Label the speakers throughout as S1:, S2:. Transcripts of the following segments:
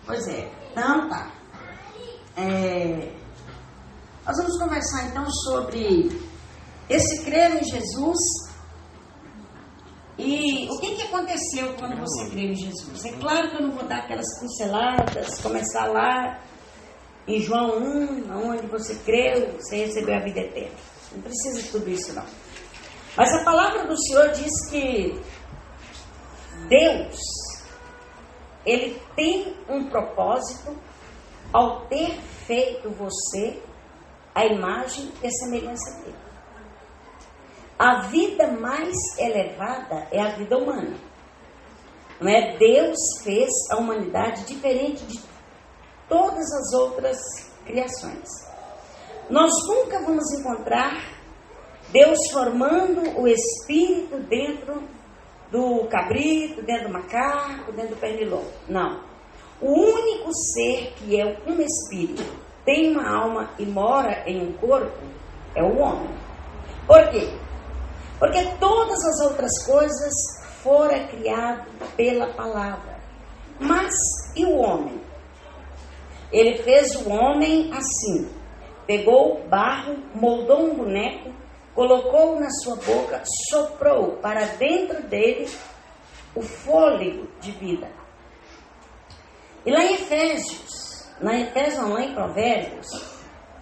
S1: Pois é, então tá. Nós vamos conversar então sobre esse crer em Jesus e o que aconteceu quando você creu em Jesus. É claro que eu não vou dar aquelas pinceladas, começar lá em João 1, onde você creu, você recebeu a vida eterna. Não precisa de tudo isso não. Mas a palavra do Senhor diz que Deus, Ele tem um propósito ao ter feito você a imagem e a semelhança dele. A vida mais elevada é a vida humana. Não é? Deus fez a humanidade diferente de todas as outras criações. Nós nunca vamos encontrar Deus formando o espírito dentro do cabrito, dentro do macaco, dentro do pernilongo. Não. O único ser que é um espírito, tem uma alma e mora em um corpo, é o homem. Por quê? Porque todas as outras coisas foram criadas pela palavra. Mas e o homem? Ele fez o homem assim. Pegou o barro, moldou um boneco, colocou na sua boca, soprou para dentro dele o fôlego de vida. E lá em Provérbios,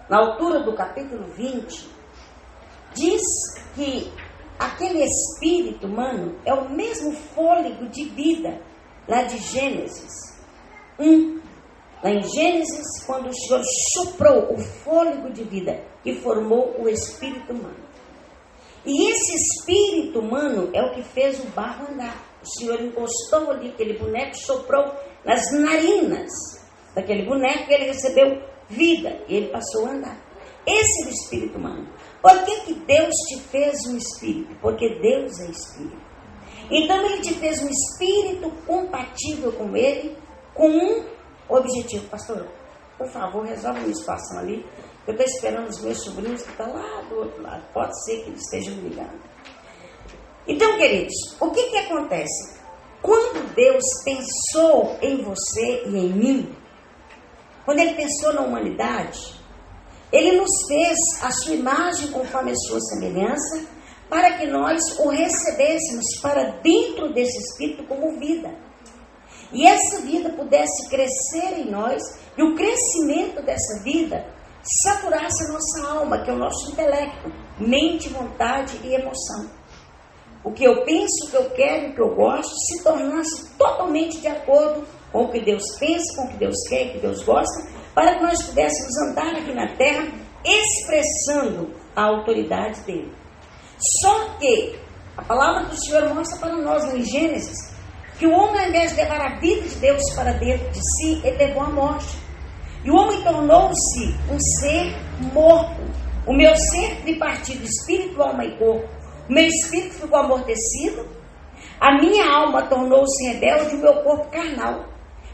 S1: na altura do capítulo 20, diz que aquele espírito humano é o mesmo fôlego de vida lá de Gênesis 1. Lá em Gênesis, quando o Senhor soprou o fôlego de vida e formou o espírito humano. E esse espírito humano é o que fez o barro andar. O Senhor encostou ali aquele boneco, soprou nas narinas daquele boneco e ele recebeu vida. E ele passou a andar. Esse é o espírito humano. Por que Deus te fez um espírito? Porque Deus é espírito. Então ele te fez um espírito compatível com ele, com um objetivo. Pastor, por favor, resolve uma situação ali. Eu estou esperando os meus sobrinhos que estão lá do outro lado. Pode ser que eles estejam me ligando. Então, queridos, o que acontece? Quando Deus pensou em você e em mim, quando Ele pensou na humanidade, Ele nos fez a sua imagem conforme a sua semelhança, para que nós o recebêssemos para dentro desse Espírito como vida. E essa vida pudesse crescer em nós, e o crescimento dessa vida saturasse a nossa alma, que é o nosso intelecto, mente, vontade e emoção. O que eu penso, o que eu quero, o que eu gosto, se tornasse totalmente de acordo com o que Deus pensa, com o que Deus quer, o que Deus gosta, para que nós pudéssemos andar aqui na terra expressando a autoridade dele. Só que a palavra do Senhor mostra para nós em Gênesis que o homem, ao invés de levar a vida de Deus para dentro de si, ele levou a morte. E o homem tornou-se um ser morto. O meu ser tripartido, espírito, alma e corpo. O meu espírito ficou amortecido. A minha alma tornou-se rebelde e o meu corpo carnal.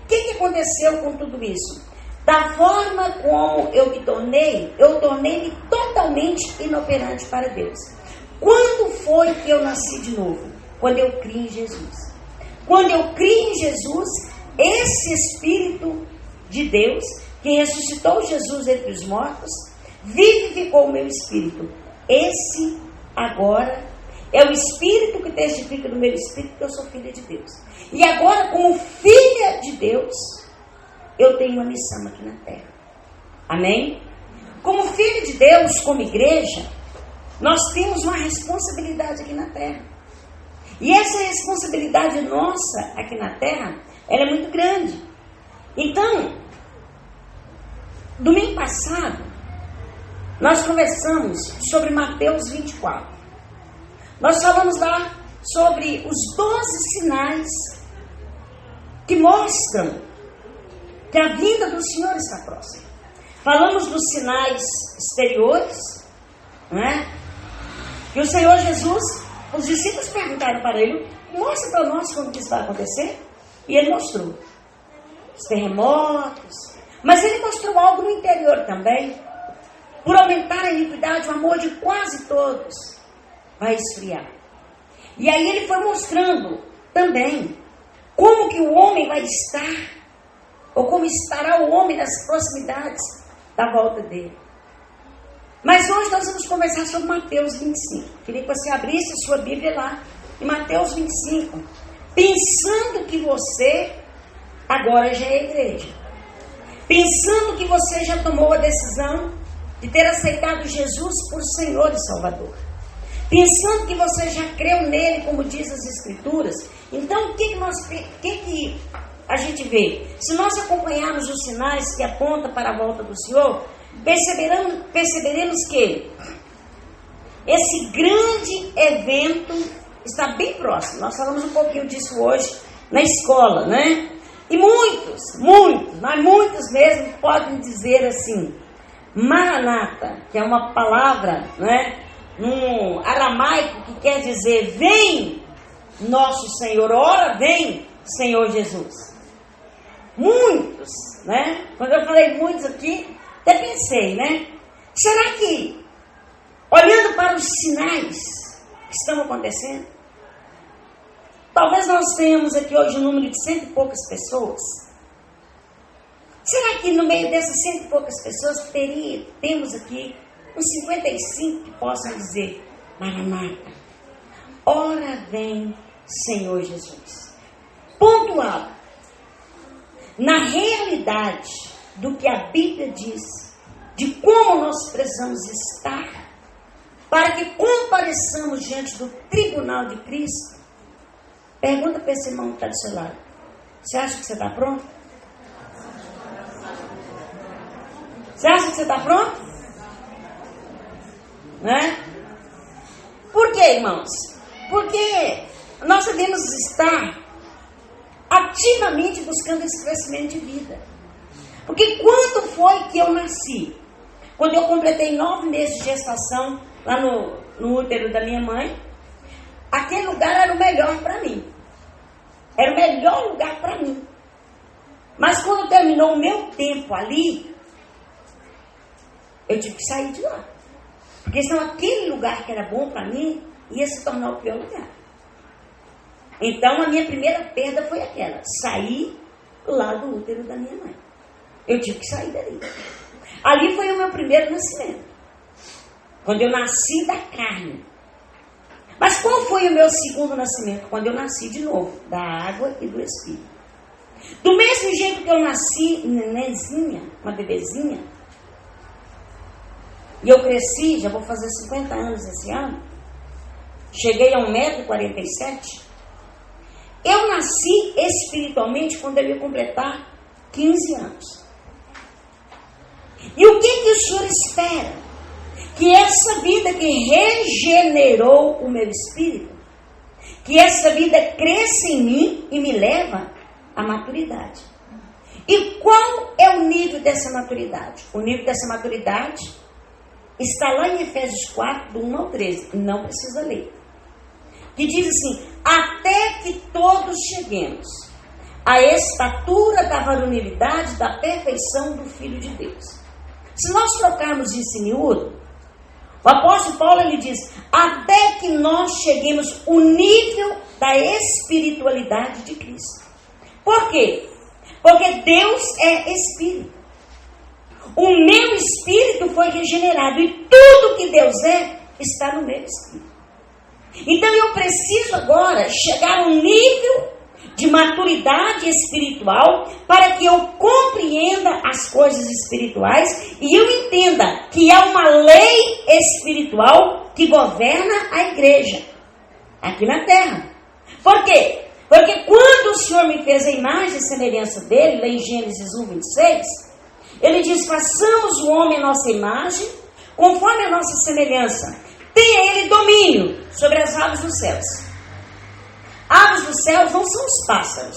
S1: O que aconteceu com tudo isso? Da forma como eu me tornei, eu tornei-me totalmente inoperante para Deus. Quando foi que eu nasci de novo? Quando eu criei em Jesus. Quando eu criei em Jesus, esse Espírito de Deus, que ressuscitou Jesus entre os mortos, vivificou o meu espírito. Esse agora é o Espírito que testifica no meu espírito que eu sou filha de Deus. E agora, como filha de Deus, eu tenho uma missão aqui na terra. Amém? Como filho de Deus, como igreja, nós temos uma responsabilidade aqui na terra. E essa responsabilidade nossa aqui na terra, ela é muito grande. Então, domingo passado, nós conversamos sobre Mateus 24. Nós falamos lá sobre os 12 sinais que mostram que a vinda do Senhor está próxima. Falamos dos sinais exteriores, não é? Que o Senhor Jesus, os discípulos perguntaram para ele, mostra para nós quando isso vai acontecer. E ele mostrou os terremotos, mas ele mostrou algo no interior também. Por aumentar a iniquidade, o amor de quase todos vai esfriar. E aí ele foi mostrando também como que o homem vai estar ou como estará o homem nas proximidades da volta dele. Mas hoje nós vamos conversar sobre Mateus 25. Queria que você abrisse a sua Bíblia lá, em Mateus 25, pensando que você agora já é igreja, pensando que você já tomou a decisão de ter aceitado Jesus por Senhor e Salvador, pensando que você já creu nele, como diz as Escrituras. Então, o que a gente vê? Se nós acompanharmos os sinais que apontam para a volta do Senhor, perceberemos que esse grande evento está bem próximo. Nós falamos um pouquinho disso hoje na escola, né? E muitos mesmo podem dizer assim, Maranata, que é uma palavra, né, num aramaico que quer dizer, vem nosso Senhor, ora vem Senhor Jesus. Muitos, né? Quando eu falei muitos aqui, até pensei, né? Será que, olhando para os sinais que estão acontecendo, talvez nós tenhamos aqui hoje um número de 100 e poucas pessoas. Será que no meio dessas 100 e poucas pessoas temos aqui uns 55 que possam dizer, Maranata, ora vem Senhor Jesus? Pontual. Na realidade do que a Bíblia diz, de como nós precisamos estar para que compareçamos diante do tribunal de Cristo, pergunta para esse irmão que está do seu lado, você acha que você está pronto? Você acha que você está pronto? Né? Por quê, irmãos? Porque nós devemos estar ativamente buscando esse crescimento de vida. Porque quando foi que eu nasci? Quando eu completei 9 meses de gestação lá no útero da minha mãe, aquele lugar era o melhor para mim. Era o melhor lugar para mim. Mas quando terminou o meu tempo ali, eu tive que sair de lá. Porque senão aquele lugar que era bom para mim ia se tornar o pior lugar. Então a minha primeira perda foi aquela, sair lá do útero da minha mãe. Eu tive que sair dali. Ali foi o meu primeiro nascimento. Quando eu nasci da carne. Mas qual foi o meu segundo nascimento? Quando eu nasci de novo, da água e do Espírito. Do mesmo jeito que eu nasci nenenzinha, uma bebezinha, e eu cresci, já vou fazer 50 anos esse ano, cheguei a 1,47 m, eu nasci espiritualmente quando eu ia completar 15 anos. E o que o Senhor espera? Que essa vida que regenerou o meu espírito, que essa vida cresça em mim e me leva à maturidade. E qual é o nível dessa maturidade? O nível dessa maturidade está lá em Efésios 4, do 1 ao 13. Não precisa ler. Que diz assim, até que todos cheguemos à estatura da varonilidade, da perfeição do Filho de Deus. Se nós trocarmos isso em miúdo, o apóstolo Paulo ele diz, até que nós cheguemos ao nível da espiritualidade de Cristo. Por quê? Porque Deus é Espírito. O meu espírito foi regenerado e tudo que Deus é está no meu espírito. Então eu preciso agora chegar a um nível de maturidade espiritual para que eu compreenda as coisas espirituais e eu entenda que há uma lei espiritual que governa a igreja aqui na terra. Por quê? Porque quando o Senhor me fez a imagem e semelhança dele, lá em Gênesis 1, 26, ele diz, façamos o homem a nossa imagem, conforme a nossa semelhança. Tenha ele domínio sobre as aves dos céus. Aves dos céus não são os pássaros.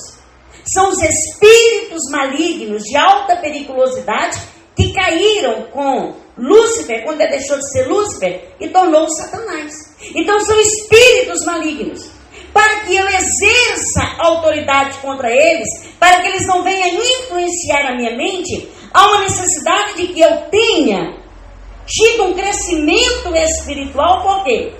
S1: São os espíritos malignos de alta periculosidade que caíram com Lúcifer, quando ele deixou de ser Lúcifer, e tornou-se Satanás. Então são espíritos malignos. Para que eu exerça autoridade contra eles, para que eles não venham influenciar a minha mente, há uma necessidade de que eu tenha tido um crescimento espiritual. Por quê?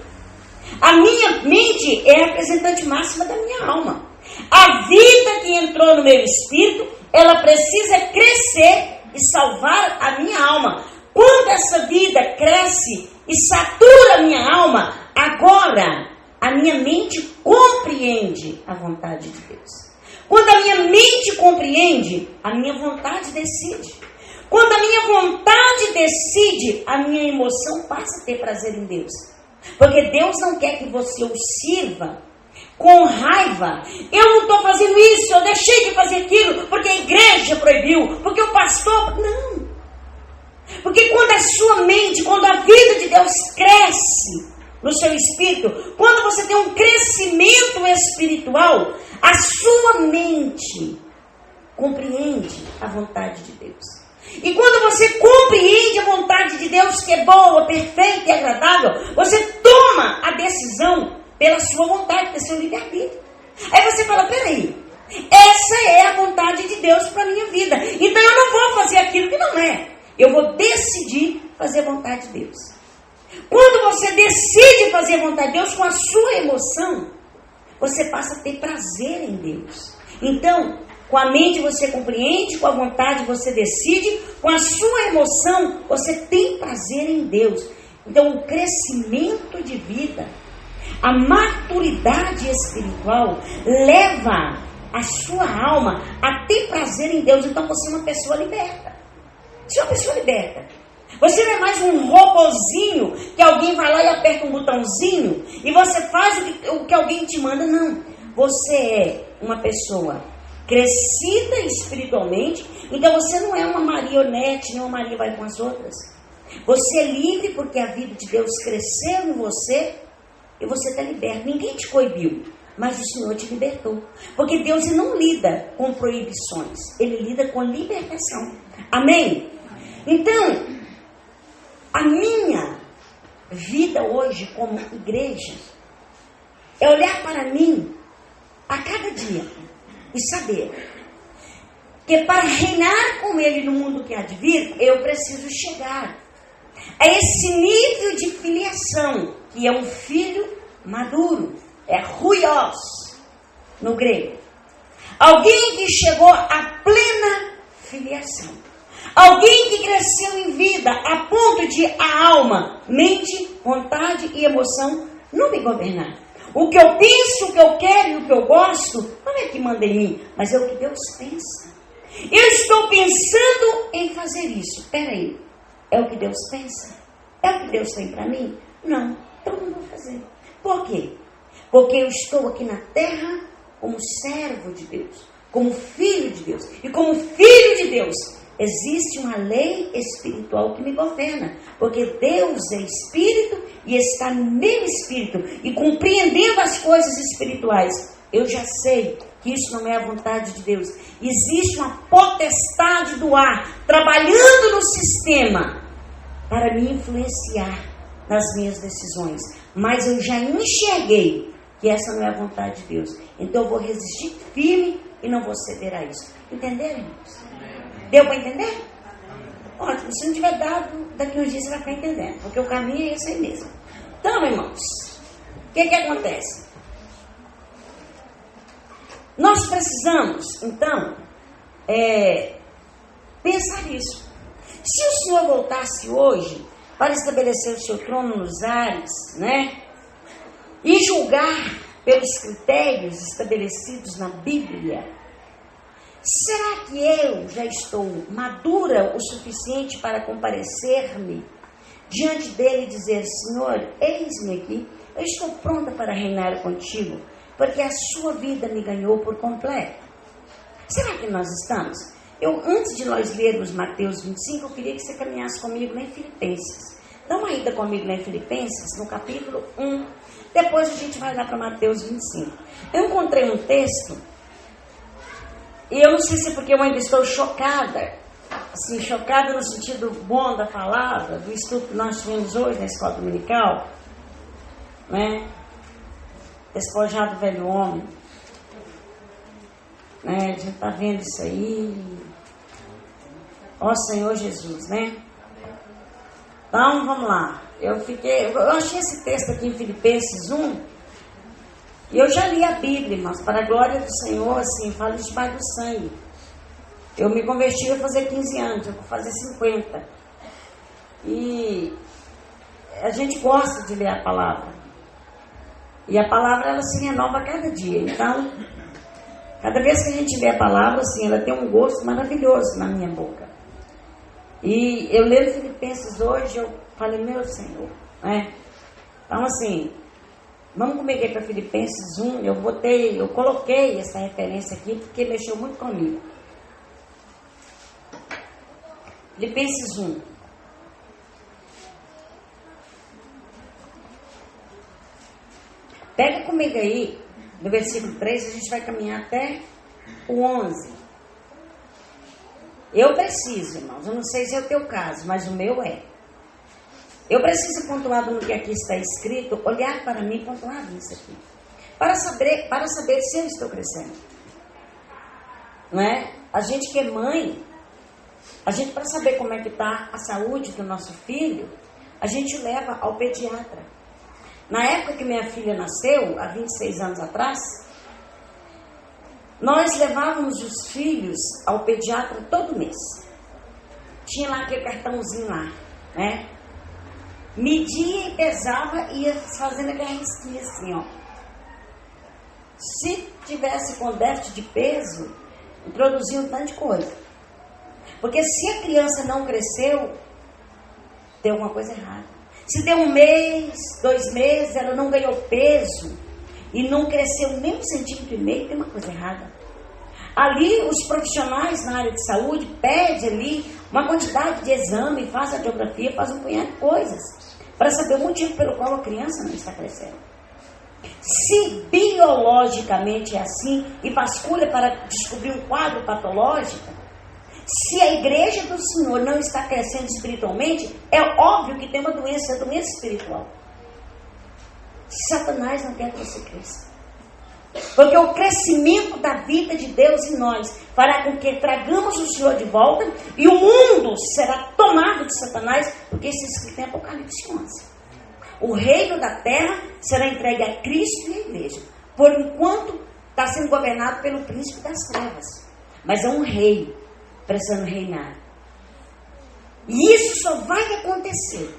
S1: A minha mente é a representante máxima da minha alma. A vida que entrou no meu espírito ela precisa crescer e salvar a minha alma. Quando essa vida cresce e satura a minha alma, agora a minha mente compreende a vontade de Deus. Quando a minha mente compreende, a minha vontade decide. Quando a minha vontade decide, a minha emoção passa a ter prazer em Deus. Porque Deus não quer que você o sirva com raiva. Eu não estou fazendo isso, eu deixei de fazer aquilo, porque a igreja proibiu, porque o pastor... Não. Porque quando a sua mente, quando a vida de Deus cresce no seu espírito, quando você tem um crescimento espiritual, a sua mente compreende a vontade de Deus. E quando você compreende a vontade de Deus, que é boa, perfeita e agradável, você toma a decisão pela sua vontade, pelo seu livre-arbítrio. Aí você fala, peraí, essa é a vontade de Deus para a minha vida. Então eu não vou fazer aquilo que não é. Eu vou decidir fazer a vontade de Deus. Quando você decide fazer a vontade de Deus com a sua emoção, você passa a ter prazer em Deus. Então, com a mente você compreende, com a vontade você decide, com a sua emoção você tem prazer em Deus. Então, o crescimento de vida, a maturidade espiritual leva a sua alma a ter prazer em Deus. Então, você é uma pessoa liberta. Você é uma pessoa liberta. Você não é mais um robozinho que alguém vai lá e aperta um botãozinho e você faz o que alguém te manda. Não. Você é uma pessoa crescida espiritualmente. Então você não é uma marionete, nem uma Maria vai com as outras. Você é livre porque a vida de Deus cresceu em você e você está liberto. Ninguém te coibiu, mas o Senhor te libertou. Porque Deus não lida com proibições, Ele lida com libertação. Amém? Então, a minha vida hoje como igreja é olhar para mim a cada dia e saber que para reinar com Ele no mundo que há de vir, eu preciso chegar a esse nível de filiação, que é um filho maduro, é ruios no grego. Alguém que chegou à plena filiação. Alguém que cresceu em vida a ponto de a alma, mente, vontade e emoção não me governar. O que eu penso, o que eu quero e o que eu gosto, não é que manda em mim, mas é o que Deus pensa. Eu estou pensando em fazer isso. Peraí, é o que Deus pensa? É o que Deus tem para mim? Não, então não vou fazer. Por quê? Porque eu estou aqui na terra como servo de Deus, como filho de Deus. E como filho de Deus, existe uma lei espiritual que me governa, porque Deus é espírito e está no meu espírito, e compreendendo as coisas espirituais, eu já sei que isso não é a vontade de Deus. Existe uma potestade do ar trabalhando no sistema para me influenciar nas minhas decisões, mas eu já enxerguei que essa não é a vontade de Deus, então eu vou resistir firme e não vou ceder a isso. Entenderam, irmãos? Deu para entender? Ótimo, se não tiver dado, daqui uns dias você vai ficar entendendo, porque o caminho é esse aí mesmo. Então, irmãos, o que acontece? Nós precisamos, então, pensar nisso. Se o Senhor voltasse hoje para estabelecer o seu trono nos ares, né, e julgar pelos critérios estabelecidos na Bíblia, será que eu já estou madura o suficiente para comparecer-me diante dele e dizer: Senhor, eis-me aqui, eu estou pronta para reinar contigo, porque a sua vida me ganhou por completo? Será que nós estamos? Antes de nós lermos Mateus 25, eu queria que você caminhasse comigo em Filipenses. Dá uma ida comigo em Filipenses, no capítulo 1. Depois a gente vai lá para Mateus 25. Eu encontrei um texto, e eu não sei se é porque eu ainda estou chocada, assim, chocada no sentido bom da palavra, do estudo que nós tivemos hoje na escola dominical, né? Despojado velho homem, né? A gente está vendo isso aí, ó Senhor Jesus, né? Então, vamos lá. Eu achei esse texto aqui em Filipenses 1, e eu já li a Bíblia, irmãos, para a glória do Senhor, assim, fala de debaixo do sangue. Eu me converti, eu vou fazer 15 anos, eu vou fazer 50. E a gente gosta de ler a palavra. E a palavra, ela se renova a cada dia. Então, cada vez que a gente lê a palavra, assim, ela tem um gosto maravilhoso na minha boca. E eu lendo Filipenses hoje, eu falei, meu Senhor, né? Então, assim, vamos comigo aí para Filipenses 1. Eu coloquei essa referência aqui porque mexeu muito comigo. Filipenses 1. Pega comigo aí, no versículo 3, a gente vai caminhar até o 11. Eu preciso, irmãos, eu não sei se é o teu caso, mas o meu é. Eu preciso, pontuado no que aqui está escrito, olhar para mim pontuado nisso aqui. Para saber se eu estou crescendo. Não é? A gente que é mãe, a gente, para saber como é que está a saúde do nosso filho, a gente leva ao pediatra. Na época que minha filha nasceu, há 26 anos atrás, nós levávamos os filhos ao pediatra todo mês. Tinha lá aquele cartãozinho lá, né? Media e pesava e ia fazendo aquela risquinha assim, ó. Se tivesse com déficit de peso, introduzia um tanto de coisa. Porque se a criança não cresceu, tem alguma coisa errada. Se deu 1 mês, 2 meses, ela não ganhou peso e não cresceu nem 1,5 centímetro, tem uma coisa errada. Ali, os profissionais na área de saúde pedem ali uma quantidade de exame, faz a radiografia, faz um punhado de coisas, para saber o motivo pelo qual a criança não está crescendo. Se biologicamente é assim, e vasculha para descobrir um quadro patológico, se a igreja do Senhor não está crescendo espiritualmente, é óbvio que tem uma doença espiritual. Satanás não quer que você cresça. Porque o crescimento da vida de Deus em nós fará com que tragamos o Senhor de volta e o mundo será tomado de Satanás, porque isso é escrito em Apocalipse 11. O reino da terra será entregue a Cristo e à igreja. Por enquanto está sendo governado pelo príncipe das trevas. Mas é um rei precisando reinar. E isso só vai acontecer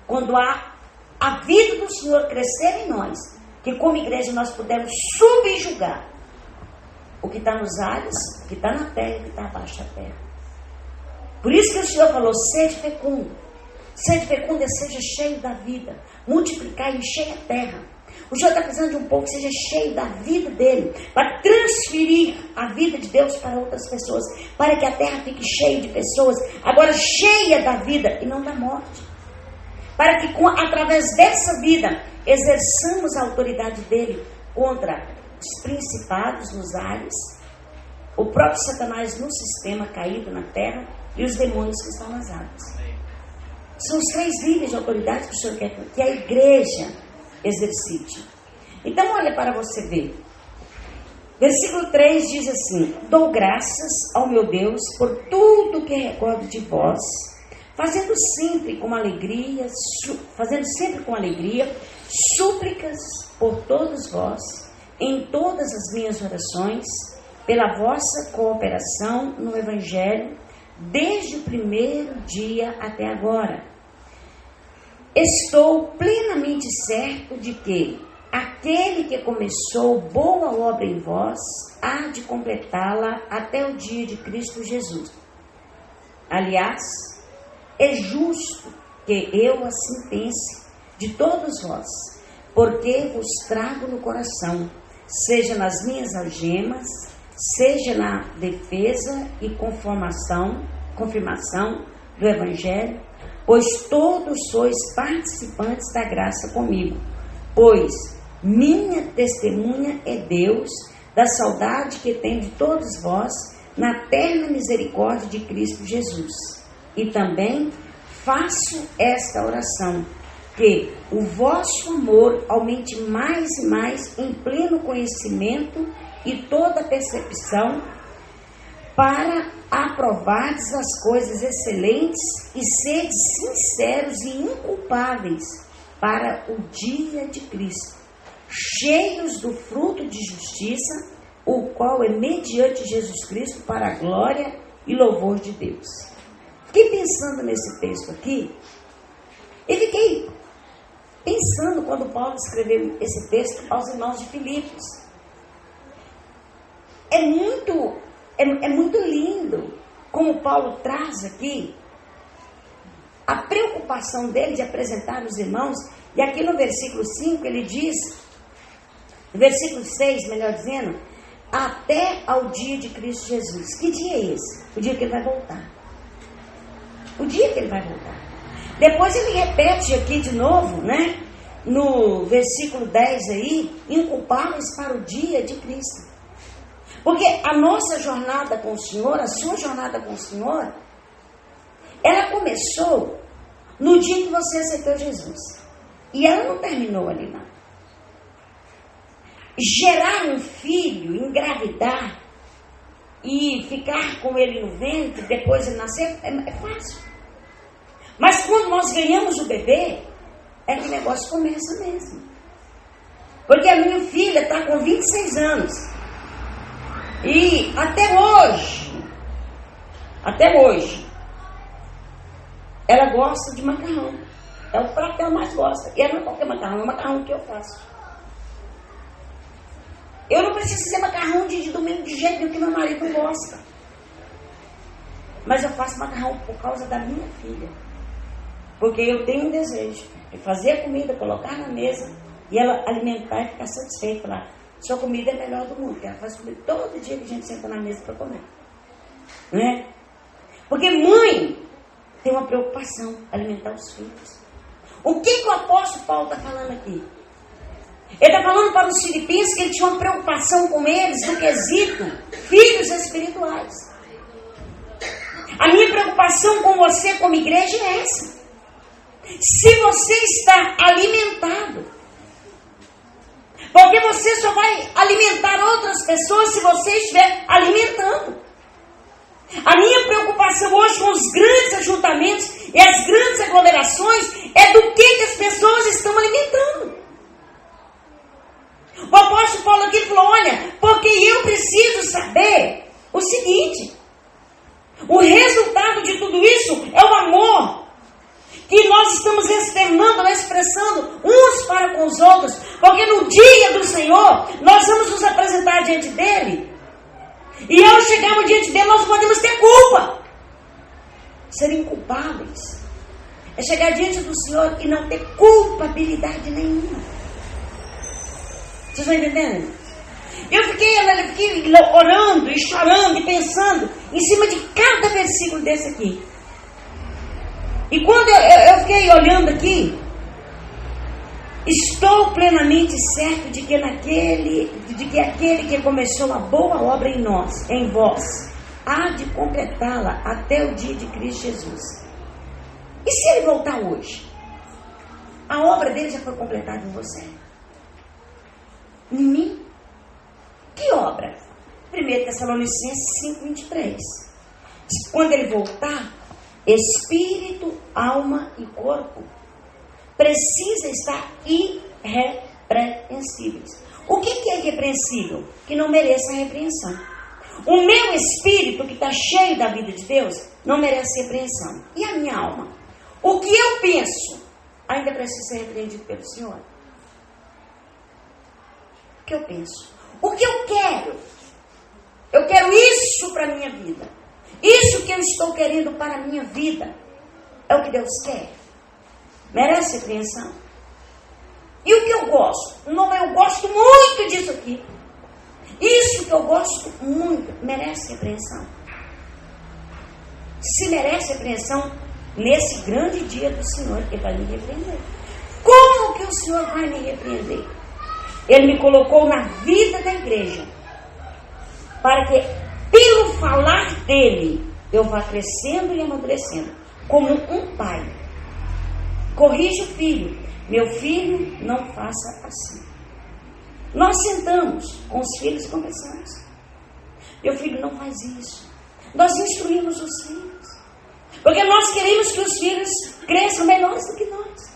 S1: quando a vida do Senhor crescer em nós, que como igreja nós pudermos subjugar o que está nos ares, o que está na terra e o que está abaixo da terra. Por isso que o Senhor falou, sede fecundo. Sede fecundo é seja cheio da vida, multiplicar e encher a terra. O Senhor está precisando de um povo que seja cheio da vida dele, para transferir a vida de Deus para outras pessoas, para que a terra fique cheia de pessoas, agora cheia da vida e não da morte. Para que através dessa vida exerçamos a autoridade dele contra os principados nos ares, o próprio Satanás no sistema caído na terra e os demônios que estão nas águas. São os 3 níveis de autoridade que o Senhor quer que a igreja exercite. Então olha para você ver. Versículo 3 diz assim: dou graças ao meu Deus por tudo que recordo de vós, fazendo sempre com alegria, súplicas por todos vós, em todas as minhas orações, pela vossa cooperação no Evangelho, desde o primeiro dia até agora. Estou plenamente certo de que aquele que começou boa obra em vós, há de completá-la até o dia de Cristo Jesus. Aliás, é justo que eu assim pense de todos vós, porque vos trago no coração, seja nas minhas algemas, seja na defesa e confirmação do Evangelho, pois todos sois participantes da graça comigo, pois minha testemunha é Deus, da saudade que tem de todos vós, na terna misericórdia de Cristo Jesus. E também faço esta oração, que o vosso amor aumente mais e mais em pleno conhecimento e toda percepção, para aprovardes as coisas excelentes e seres sinceros e inculpáveis para o dia de Cristo, cheios do fruto de justiça, o qual é mediante Jesus Cristo para a glória e louvor de Deus. Fiquei pensando nesse texto aqui, e fiquei pensando quando Paulo escreveu esse texto aos irmãos de Filipos. É muito lindo como Paulo traz aqui a preocupação dele de apresentar os irmãos. E aqui no versículo 5 ele diz, no versículo 6, melhor dizendo, até ao dia de Cristo Jesus. Que dia é esse? O dia que ele vai voltar. O dia que ele vai voltar. Depois ele repete aqui de novo, né? No versículo 10 aí, inculpáveis para o dia de Cristo. Porque a nossa jornada com o Senhor, a sua jornada com o Senhor, ela começou no dia que você aceitou Jesus. E ela não terminou ali, não. Gerar um filho, engravidar e ficar com ele no ventre, depois ele nascer, é fácil. Mas quando nós ganhamos o bebê, é que o negócio começa mesmo. Porque a minha filha está com 26 anos. E até hoje, ela gosta de macarrão. É o prato que ela mais gosta. E ela não é qualquer macarrão, é o macarrão que eu faço. Eu não preciso ser macarrão de domingo de jeito nenhum que meu marido não gosta. Mas eu faço macarrão por causa da minha filha. Porque eu tenho um desejo de fazer a comida, colocar na mesa e ela alimentar e ficar satisfeita. Falar, sua comida é a melhor do mundo. Ela faz comida todo dia que a gente senta na mesa para comer. Não é? Porque mãe tem uma preocupação, alimentar os filhos. O que o apóstolo Paulo está falando aqui? Ele está falando para os filipenses que ele tinha uma preocupação com eles no quesito filhos espirituais. A minha preocupação com você como igreja é essa. Se você está alimentado, porque você só vai alimentar outras pessoas se você estiver alimentando. A minha preocupação hoje com os grandes ajuntamentos e as grandes aglomerações é do que as pessoas estão alimentando. O apóstolo Paulo aqui falou, olha, porque eu preciso saber o seguinte, o resultado de tudo isso é o amor que nós estamos externando, expressando uns para com os outros, porque no dia do Senhor nós vamos nos apresentar diante dele, e ao chegarmos diante dele nós podemos ter culpa, ser inculpáveis, é chegar diante do Senhor e não ter culpabilidade nenhuma. Vocês estão entendendo? Eu fiquei orando e chorando e pensando em cima de cada versículo desse aqui. E quando eu fiquei olhando aqui, estou plenamente certo de que aquele que começou a boa obra em vós, há de completá-la até o dia de Cristo Jesus. E se ele voltar hoje? A obra dele já foi completada em você? Em mim? Que obra? 1 Tessalonicenses 5:23. Quando ele voltar, espírito, alma e corpo precisa estar irrepreensíveis. O que é irrepreensível? Que não mereça repreensão. O meu espírito, que está cheio da vida de Deus, não merece repreensão. E a minha alma? O que eu penso ainda precisa ser repreendido pelo Senhor. O que eu penso? O que eu quero? Eu quero isso para a minha vida. Isso que eu estou querendo para a minha vida é o que Deus quer. Merece repreensão. E o que eu gosto? Não, eu gosto muito disso aqui. Isso que eu gosto muito merece repreensão. Se merece repreensão, nesse grande dia do Senhor, Ele vai me repreender. Como que o Senhor vai me repreender? Ele me colocou na vida da igreja, para que, pelo falar dele, eu vá crescendo e amadurecendo, como um pai. Corrige o filho, meu filho, não faça assim. Nós sentamos com os filhos e conversamos. Meu filho, não faz isso. Nós instruímos os filhos, porque nós queremos que os filhos cresçam melhores do que nós.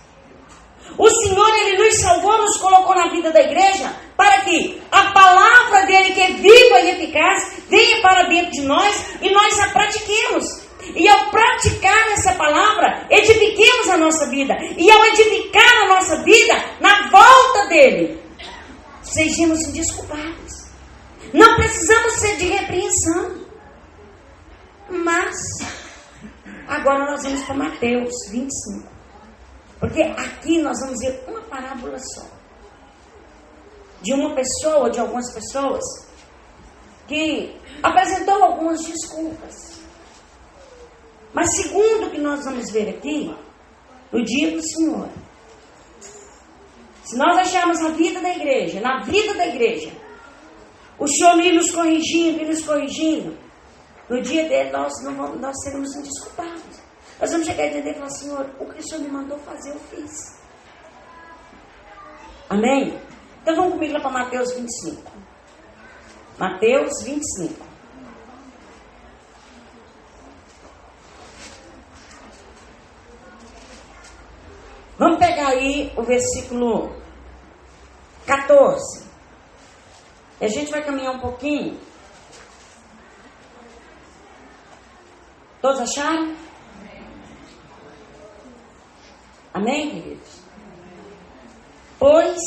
S1: O Senhor, Ele nos salvou, nos colocou na vida da igreja, para que a palavra dEle, que é viva e eficaz, venha para dentro de nós e nós a pratiquemos. E ao praticar essa palavra, edifiquemos a nossa vida. E ao edificar a nossa vida, na volta dEle, sejamos indesculpáveis. Não precisamos ser de repreensão. Mas, agora nós vamos para Mateus 25. Porque aqui nós vamos ver uma parábola só. De uma pessoa, de algumas pessoas, que apresentou algumas desculpas. Mas segundo o que nós vamos ver aqui, no dia do Senhor, se nós acharmos na vida da igreja, o Senhor ir nos corrigindo, no dia dele nós seremos indesculpáveis. Nós vamos chegar a entender e falar: Senhor, o que o Senhor me mandou fazer, eu fiz. Amém? Então vamos comigo lá para Mateus 25. Mateus 25. Vamos pegar aí o versículo 14. E a gente vai caminhar um pouquinho. Todos acharam? Amém, queridos? Pois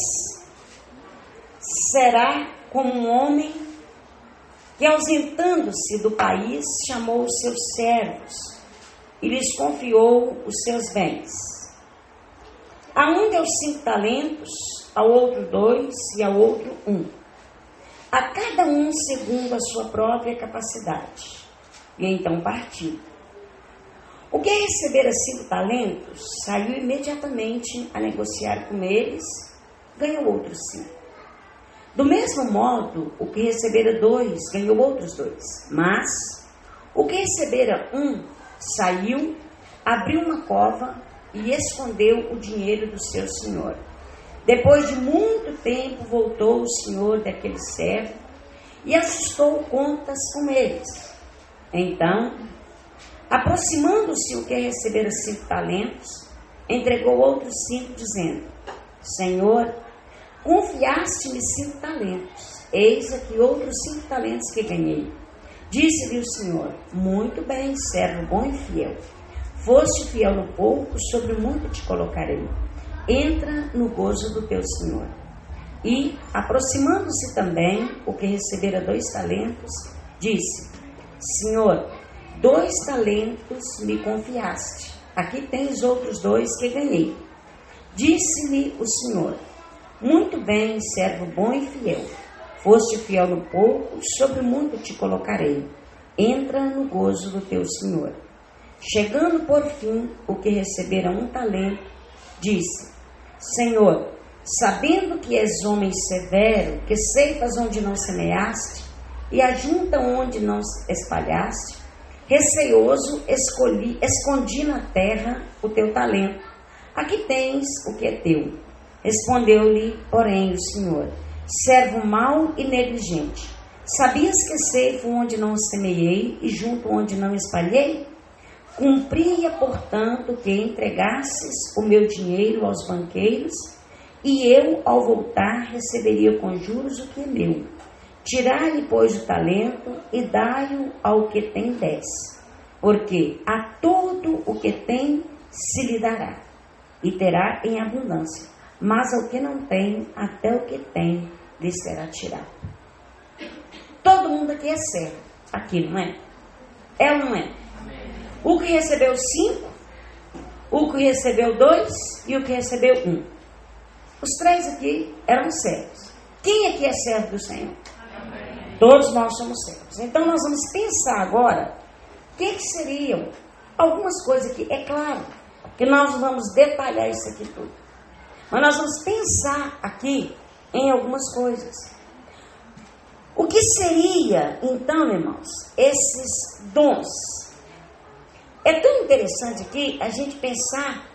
S1: será como um homem que, ausentando-se do país, chamou os seus servos e lhes confiou os seus bens. A um deu 5 talentos, ao outro 2 e ao outro 1. A cada um segundo a sua própria capacidade. E então partiu. O que recebera 5 talentos, saiu imediatamente a negociar com eles, ganhou outros 5. Do mesmo modo, o que recebera 2, ganhou outros 2. Mas, o que recebera 1, saiu, abriu uma cova e escondeu o dinheiro do seu senhor. Depois de muito tempo, voltou o senhor daquele servo e ajustou contas com eles. Então, aproximando-se o que recebera 5 talentos, entregou outros 5, dizendo: Senhor, confiaste-me 5 talentos, eis aqui outros 5 talentos que ganhei. Disse-lhe o Senhor: muito bem, servo bom e fiel. Foste fiel no pouco, sobre o muito te colocarei. Entra no gozo do teu Senhor. E, aproximando-se também o que recebera 2 talentos, disse: Senhor, 2 talentos me confiaste. Aqui tens outros 2 que ganhei. Disse-lhe o Senhor: muito bem, servo bom e fiel. Foste fiel no pouco, sobre o muito te colocarei. Entra no gozo do teu Senhor. Chegando por fim o que recebera 1 talento, disse: Senhor, sabendo que és homem severo, que ceifas onde não semeaste e ajunta onde não espalhaste, receoso escondi na terra o teu talento. Aqui tens o que é teu. Respondeu-lhe, porém, o Senhor: servo mau e negligente, sabias que ceifo onde não semeei e junto onde não espalhei? Cumpria, portanto, que entregasses o meu dinheiro aos banqueiros, e eu, ao voltar, receberia com juros o que é meu. Tirai-lhe, pois, o talento e dai-o ao que tem 10, porque a todo o que tem se lhe dará, e terá em abundância, mas ao que não tem, até o que tem lhe será tirado. Todo mundo aqui é servo, aqui, não é? É ou não é? O que recebeu 5, o que recebeu 2 e o que recebeu 1. Os 3 aqui eram servos. Quem aqui é servo do Senhor? Amém. Todos nós somos servos. Então nós vamos pensar agora o que seriam algumas coisas aqui. É claro que nós vamos detalhar isso aqui tudo, mas nós vamos pensar aqui em algumas coisas. O que seria, então, irmãos, esses dons? É tão interessante aqui a gente pensar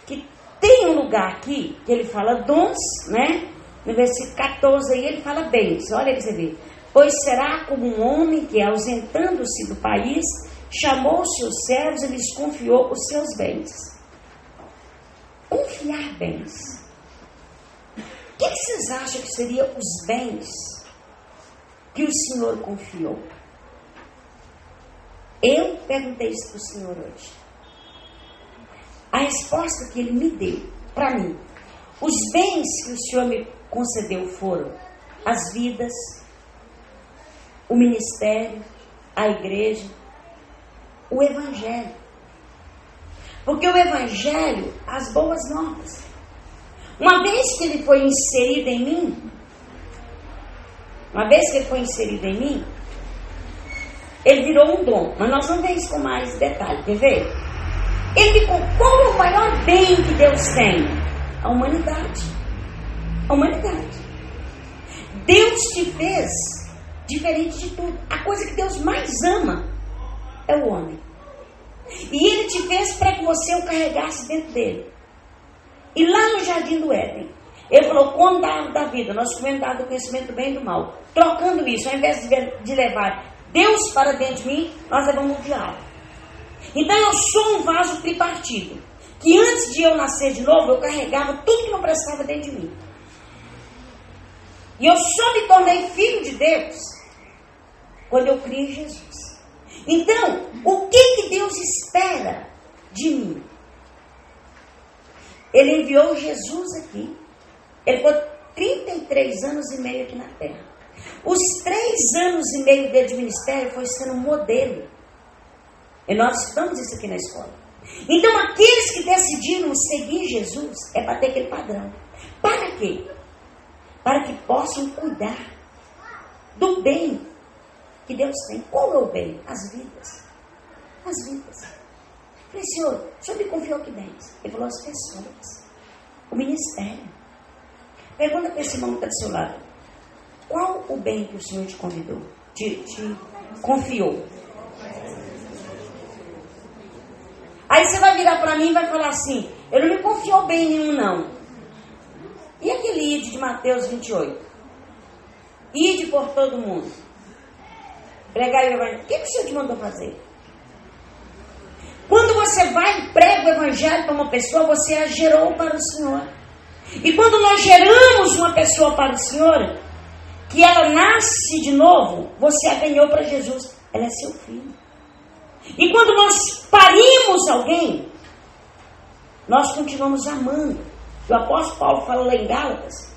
S1: que tem um lugar aqui que ele fala dons, né? No versículo 14 aí ele fala bens. Olha aí você vê. Pois será como um homem que, ausentando-se do país, chamou os seus servos e lhes confiou os seus bens. Confiar bens. que vocês acham que seriam os bens que o Senhor confiou? Eu perguntei isso para o Senhor hoje. A resposta que Ele me deu, para mim, os bens que o Senhor me concedeu foram as vidas, o ministério, a igreja, o Evangelho. Porque o Evangelho, as boas novas, uma vez que ele foi inserido em mim, ele virou um dom. Mas nós vamos ver isso com mais detalhe, quer ver? Qual é o maior bem que Deus tem? A humanidade. A humanidade. Deus te fez diferente de tudo. A coisa que Deus mais ama é o homem. E Ele te fez para que você o carregasse dentro dele. E lá no Jardim do Éden, Ele falou, come da árvore da vida. Nós comemos da árvore do conhecimento do bem e do mal. Trocando isso, ao invés de levar Deus para dentro de mim, nós levamos o diabo. Então eu sou um vaso tripartido. Que antes de eu nascer de novo, eu carregava tudo que não prestava dentro de mim. E eu só me tornei filho de Deus quando eu criei em Jesus. Então, o que Deus espera de mim? Ele enviou Jesus aqui. Ele ficou 33 anos e meio aqui na terra. Os 3 anos e meio dele de ministério foi sendo um modelo. E nós estudamos isso aqui na escola. Então, aqueles que decidiram seguir Jesus é para ter aquele padrão. Para quê? Para que possam cuidar do bem que Deus tem. Qual é o bem? As vidas. As vidas. Eu falei, Senhor, o Senhor me confiou que bens? Ele falou, as pessoas. O ministério. Pergunta para esse irmão que está do seu lado. Qual o bem que o Senhor te convidou? Te confiou? Aí você vai virar para mim e vai falar assim, ele não me confiou bem nenhum não. E aquele ide de Mateus 28? Ide por todo mundo. Pregar o evangelho. O que o Senhor te mandou fazer? Quando você vai e prega o evangelho para uma pessoa, você a gerou para o Senhor. E quando nós geramos uma pessoa para o Senhor, que ela nasce de novo, você a ganhou para Jesus. Ela é seu filho. E quando nós parimos alguém, nós continuamos amando. O apóstolo Paulo fala lá em Gálatas,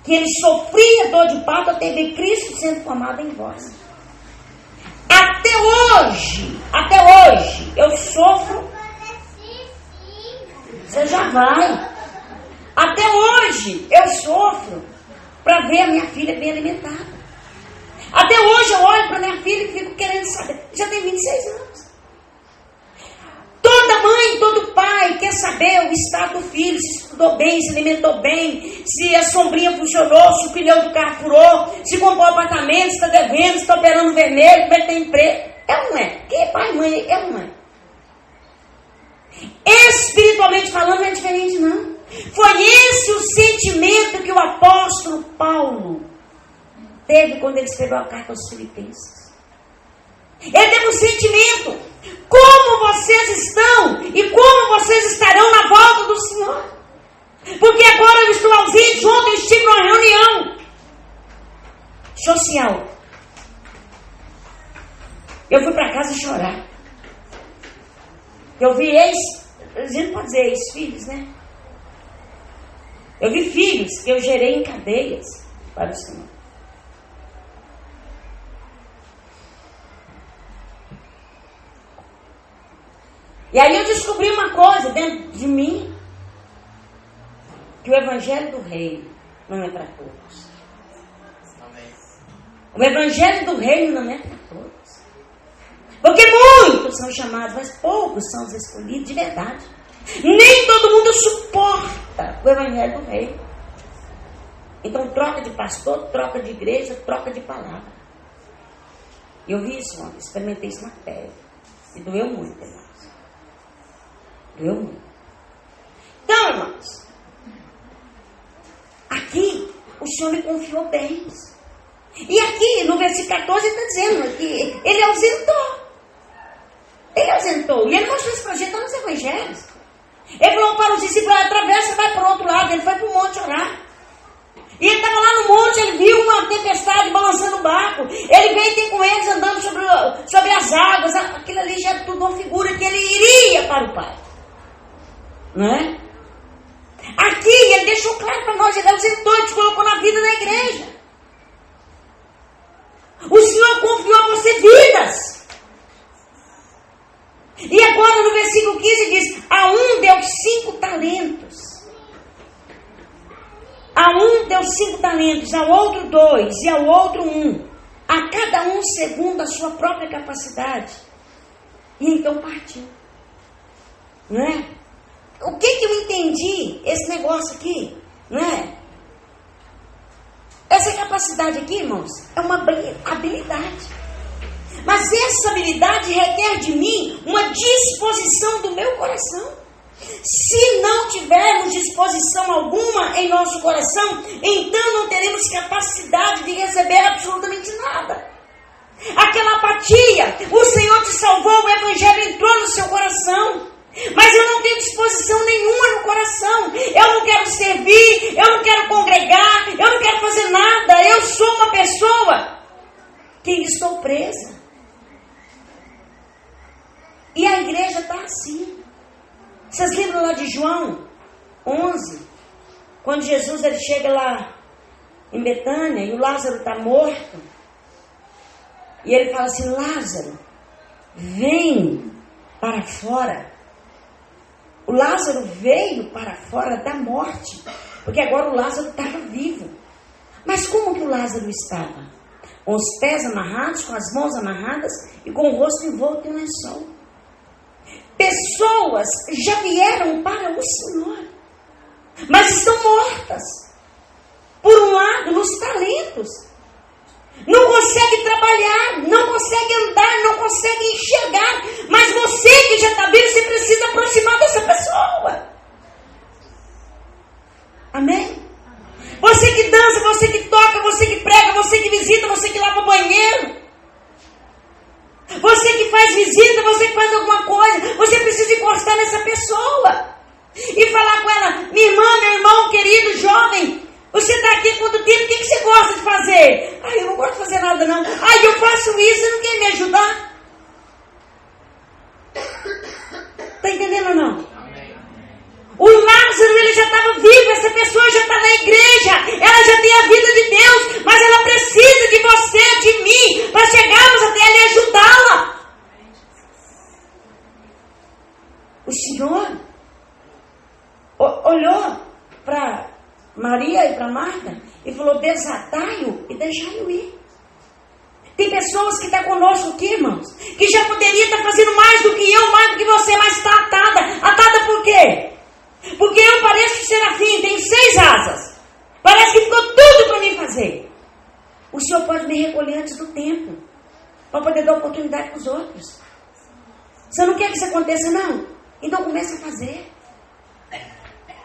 S1: que ele sofria dor de parto até ver Cristo sendo formado em vós. Até hoje, eu sofro. Você já vai. Até hoje, eu sofro para ver a minha filha bem alimentada. Até hoje, eu olho para minha filha e fico querendo saber. Já tem 26 anos. Toda mãe, todo pai quer saber o estado do filho, se estudou bem, se alimentou bem, se a sombrinha funcionou, se o pneu do carro furou, se comprou apartamento, se está devendo, se está operando vermelho, como é que tem emprego. É ou não é? Quem é pai, mãe? É ou não é? Espiritualmente falando, não é diferente, não. Foi esse o sentimento que o apóstolo Paulo teve quando ele escreveu a carta aos Filipenses. Ele teve um sentimento. Como vocês estão e como vocês estarão na volta do Senhor? Porque agora eu estou ausente. Ontem eu estive numa reunião social. Eu fui para casa chorar. Eu vi a gente não pode dizer ex-filhos, né? Eu vi filhos que eu gerei em cadeias para o Senhor. E aí eu descobri uma coisa dentro de mim, que o Evangelho do Reino não é para todos. O Evangelho do Reino não é para todos. Porque muitos são chamados, mas poucos são os escolhidos de verdade. Nem todo mundo suporta o Evangelho do Reino. Então troca de pastor, troca de igreja, troca de palavra. Eu vi isso ontem, experimentei isso na pele. E doeu muito, irmãos. Doeu muito. Então, irmãos, aqui o Senhor me confiou bens. E aqui no versículo 14 ele está dizendo que ele ausentou. Ele ausentou. E ele mostrou isso para a gente nos evangelhos. Ele falou para os discípulos, atravessa, vai para o outro lado. Ele foi para o monte orar. E ele estava lá no monte, ele viu uma tempestade balançando o barco. Ele veio ter com eles andando sobre as águas. Aquilo ali já é tudo uma figura que ele iria para o Pai. Não é? Aqui ele deixou claro para nós, ele ausentou, ele te colocou na vida da igreja. O Senhor confiou a você vidas. E agora no versículo 15 diz: a um deu 5 talentos. A um deu 5 talentos, ao outro 2 e ao outro 1. A cada um segundo a sua própria capacidade. E então partiu. Não é? O que eu entendi? Esse negócio aqui, não é? Essa capacidade aqui, irmãos, é uma habilidade. Mas essa habilidade requer de mim uma disposição do meu coração. Se não tivermos disposição alguma em nosso coração, então não teremos capacidade de receber absolutamente nada. Aquela apatia, o Senhor te salvou, o Evangelho entrou no seu coração, mas eu não tenho disposição nenhuma no coração. Eu não quero servir, eu não quero congregar, eu não quero fazer nada. Eu sou uma pessoa que estou presa. E a igreja está assim. Vocês lembram lá de João 11? Quando Jesus ele chega lá em Betânia e o Lázaro está morto. E ele fala assim: Lázaro, vem para fora. O Lázaro veio para fora da morte, porque agora o Lázaro estava vivo. Mas como que o Lázaro estava? Com os pés amarrados, com as mãos amarradas e com o rosto envolto em lençol. Pessoas já vieram para o Senhor, mas estão mortas. Por um lado, nos talentos. Não consegue trabalhar, não consegue andar, não consegue enxergar. Mas você que já está vivo, você precisa aproximar dessa pessoa. Amém? Você que dança, você que toca, você que prega, você que visita, você que lava o banheiro. Você que faz visita, você que faz alguma coisa, você precisa encostar nessa pessoa e falar com ela: minha irmã, meu irmão, querido, jovem, você está aqui há quanto tempo? O que você gosta de fazer? Eu não gosto de fazer nada não. Eu faço isso, você não quer me ajudar? Está entendendo ou não? O Lázaro, ele já estava vivo, essa pessoa já está na igreja, ela já tem a vida de Deus, mas ela precisa de você, de mim, para chegarmos até ela e ajudá-la. O Senhor olhou para Maria e para Marta e falou: desatai-o e deixai-o ir. Tem pessoas que estão conosco aqui, irmãos, que já poderia estar fazendo mais do que eu, mais do que você, mas está atada. Atada por quê? Porque eu pareço serafim, tenho 6 asas. Parece que ficou tudo para mim fazer. O Senhor pode me recolher antes do tempo, para poder dar oportunidade para os outros. Você não quer que isso aconteça, não? Então comece a fazer.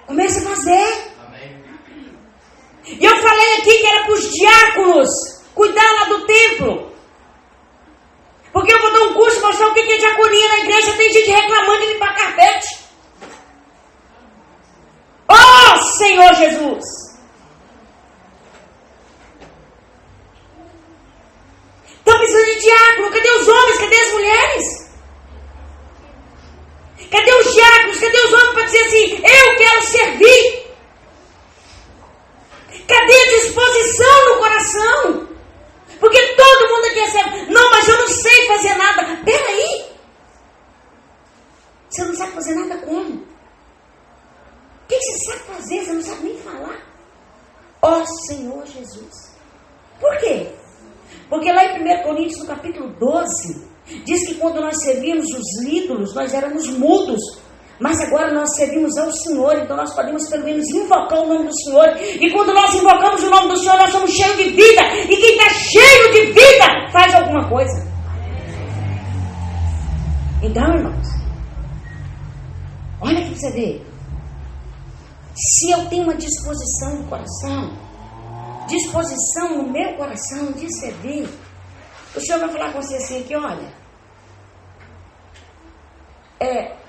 S1: Comece a fazer. E eu falei aqui que era para os diáconos cuidar lá do templo. Porque eu vou dar um curso para mostrar o que é diaconia na igreja. Tem gente reclamando de limpar carpete. Oh, Senhor Jesus! Estão precisando de diácono. Cadê os homens? Cadê as mulheres? Cadê os diáconos? Cadê os homens para dizer assim: eu quero servir? Cadê a disposição no coração? Porque todo mundo aqui recebe. Não, mas eu não sei fazer nada. Peraí. Você não sabe fazer nada como? O que você sabe fazer? Você não sabe nem falar. Ó Senhor Jesus. Por quê? Porque lá em 1 Coríntios, no capítulo 12, diz que quando nós servíamos os ídolos, nós éramos mudos. Mas agora nós servimos ao Senhor, então nós podemos pelo menos invocar o nome do Senhor. E quando nós invocamos o nome do Senhor, nós somos cheios de vida. E quem está cheio de vida faz alguma coisa. Então, irmãos, olha aqui para você ver. Se eu tenho uma disposição no coração, disposição no meu coração de servir, o Senhor vai falar com você assim: que olha,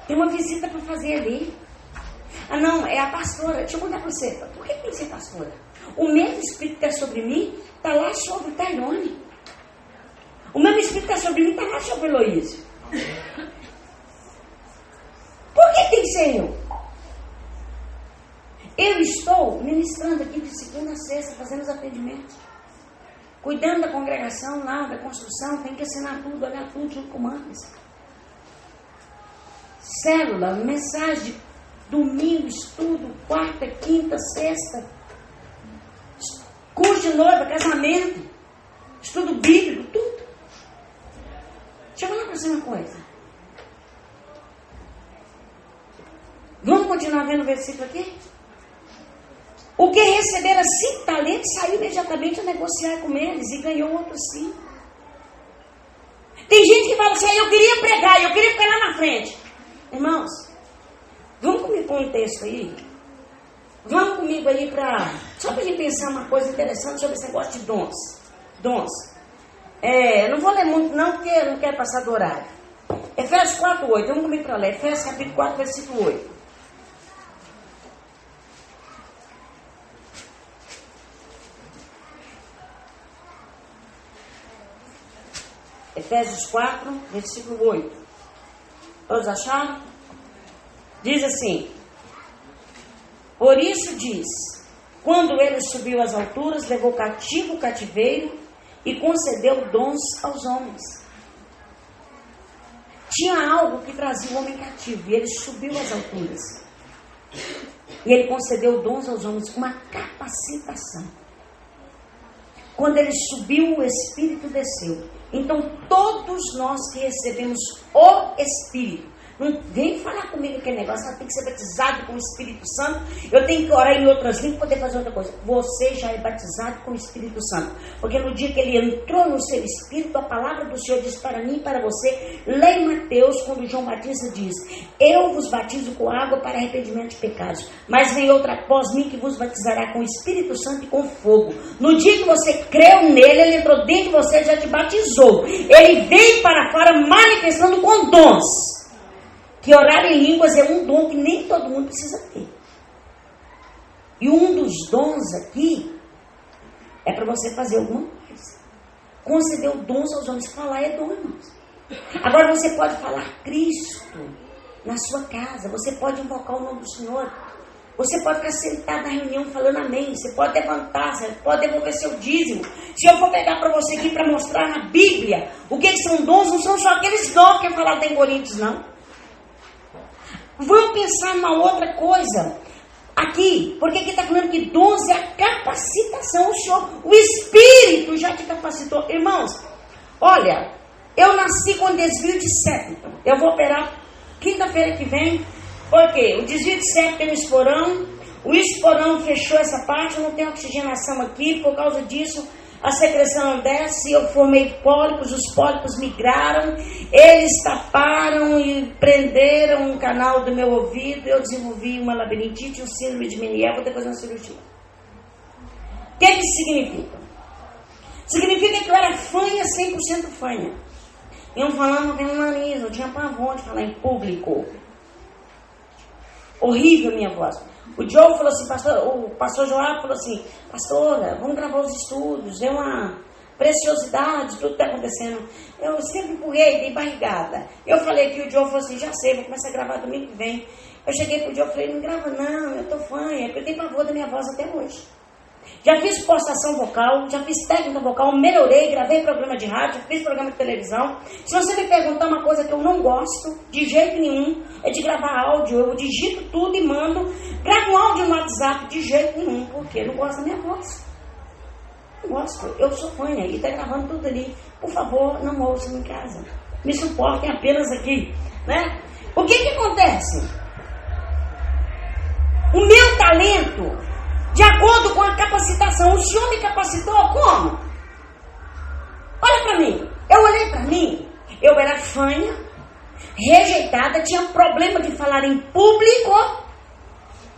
S1: tem uma visita para fazer ali. Não, é a pastora. Deixa eu contar para você. Por que tem que ser pastora? O mesmo Espírito que está sobre mim, está lá sobre o Tairone. O mesmo Espírito que está sobre mim, está lá sobre o Heloísio. Por que tem que ser eu? Eu estou ministrando aqui de segunda a sexta, fazendo os atendimentos. Cuidando da congregação lá, da construção, tem que assinar tudo, olhar tudo junto com o Marcos. Célula, mensagem, domingo, estudo, quarta, quinta, sexta. Curso de noiva, casamento, estudo bíblico, tudo. Deixa eu falar para você uma coisa. Vamos continuar vendo o versículo aqui? O que recebera 5 talentos saiu imediatamente a negociar com eles e ganhou outros 5. Tem gente que fala assim, eu queria pregar, eu queria ficar lá na frente. Irmãos, vamos comigo com um texto aí? Vamos comigo aí só para a gente pensar uma coisa interessante sobre esse negócio de dons. Não vou ler muito não, porque eu não quero passar do horário. Efésios 4:8, vamos comigo para ler. Efésios capítulo 4, versículo 8. Efésios 4, versículo 8. Todos acharam? Diz assim: por isso diz, quando ele subiu às alturas, levou cativo o cativeiro e concedeu dons aos homens. Tinha algo que trazia o homem cativo, e ele subiu às alturas. E ele concedeu dons aos homens, uma capacitação. Quando ele subiu, o Espírito desceu. Então, todos nós que recebemos o Espírito, não vem falar comigo aquele negócio, tem que ser batizado com o Espírito Santo, eu tenho que orar em outras línguas para poder fazer outra coisa. Você já é batizado com o Espírito Santo, porque no dia que ele entrou no seu Espírito, a palavra do Senhor diz para mim e para você, lê em Mateus, quando João Batista diz, eu vos batizo com água para arrependimento de pecados, mas vem outra após mim que vos batizará com o Espírito Santo e com fogo. No dia que você creu nele, ele entrou dentro de você e já te batizou. Ele veio para fora manifestando com dons. Que orar em línguas é um dom que nem todo mundo precisa ter. E um dos dons aqui é para você fazer alguma coisa. Concedeu dons aos homens. Falar é dom, irmãos. Agora você pode falar Cristo na sua casa. Você pode invocar o nome do Senhor. Você pode ficar sentado na reunião falando amém. Você pode levantar, você pode devolver seu dízimo. Se eu for pegar para você aqui para mostrar na Bíblia o que são dons, não são só aqueles dons que é falado em Coríntios, não. Vamos pensar numa outra coisa aqui, porque aqui está falando que dons é a capacitação. O Espírito já te capacitou. Irmãos, olha, eu nasci com desvio de septo. Eu vou operar quinta-feira que vem, porque o desvio de septo tem um esporão, o esporão fechou essa parte, eu não tenho oxigenação aqui, por causa disso a secreção não desce, eu formei pólipos, os pólipos migraram, eles taparam e prenderam um canal do meu ouvido, eu desenvolvi uma labirintite, um síndrome de Meniere, vou ter que fazer uma cirurgia. O que isso significa? Significa que eu era fanha, 100% fanha. Iam falando, eu tenho um nariz, eu tinha pavor de falar em público. Horrível a minha voz. O Joe falou assim, o pastor Joab falou assim, pastora, vamos gravar os estudos, é uma preciosidade, tudo está acontecendo. Eu sempre empurrei, dei barrigada. Eu falei que o Joe falou assim, já sei, vou começar a gravar domingo que vem. Eu cheguei pro Joe e falei, não grava não, eu tô fanha, porque eu tenho pavor da minha voz até hoje. Já fiz postação vocal, já fiz técnica vocal, melhorei, gravei programa de rádio, fiz programa de televisão. Se você me perguntar uma coisa que eu não gosto, de jeito nenhum, é de gravar áudio. Eu digito tudo e mando. Gravo um áudio no WhatsApp de jeito nenhum, porque eu não gosto da minha voz. Não gosto. Eu sou fanha e está gravando tudo ali. Por favor, não ouçam em casa. Me suportem apenas aqui, né? O que acontece? O meu talento, de acordo com a capacitação, o Senhor me capacitou como? Olha para mim. Eu olhei para mim, eu era fanha, rejeitada, tinha problema de falar em público.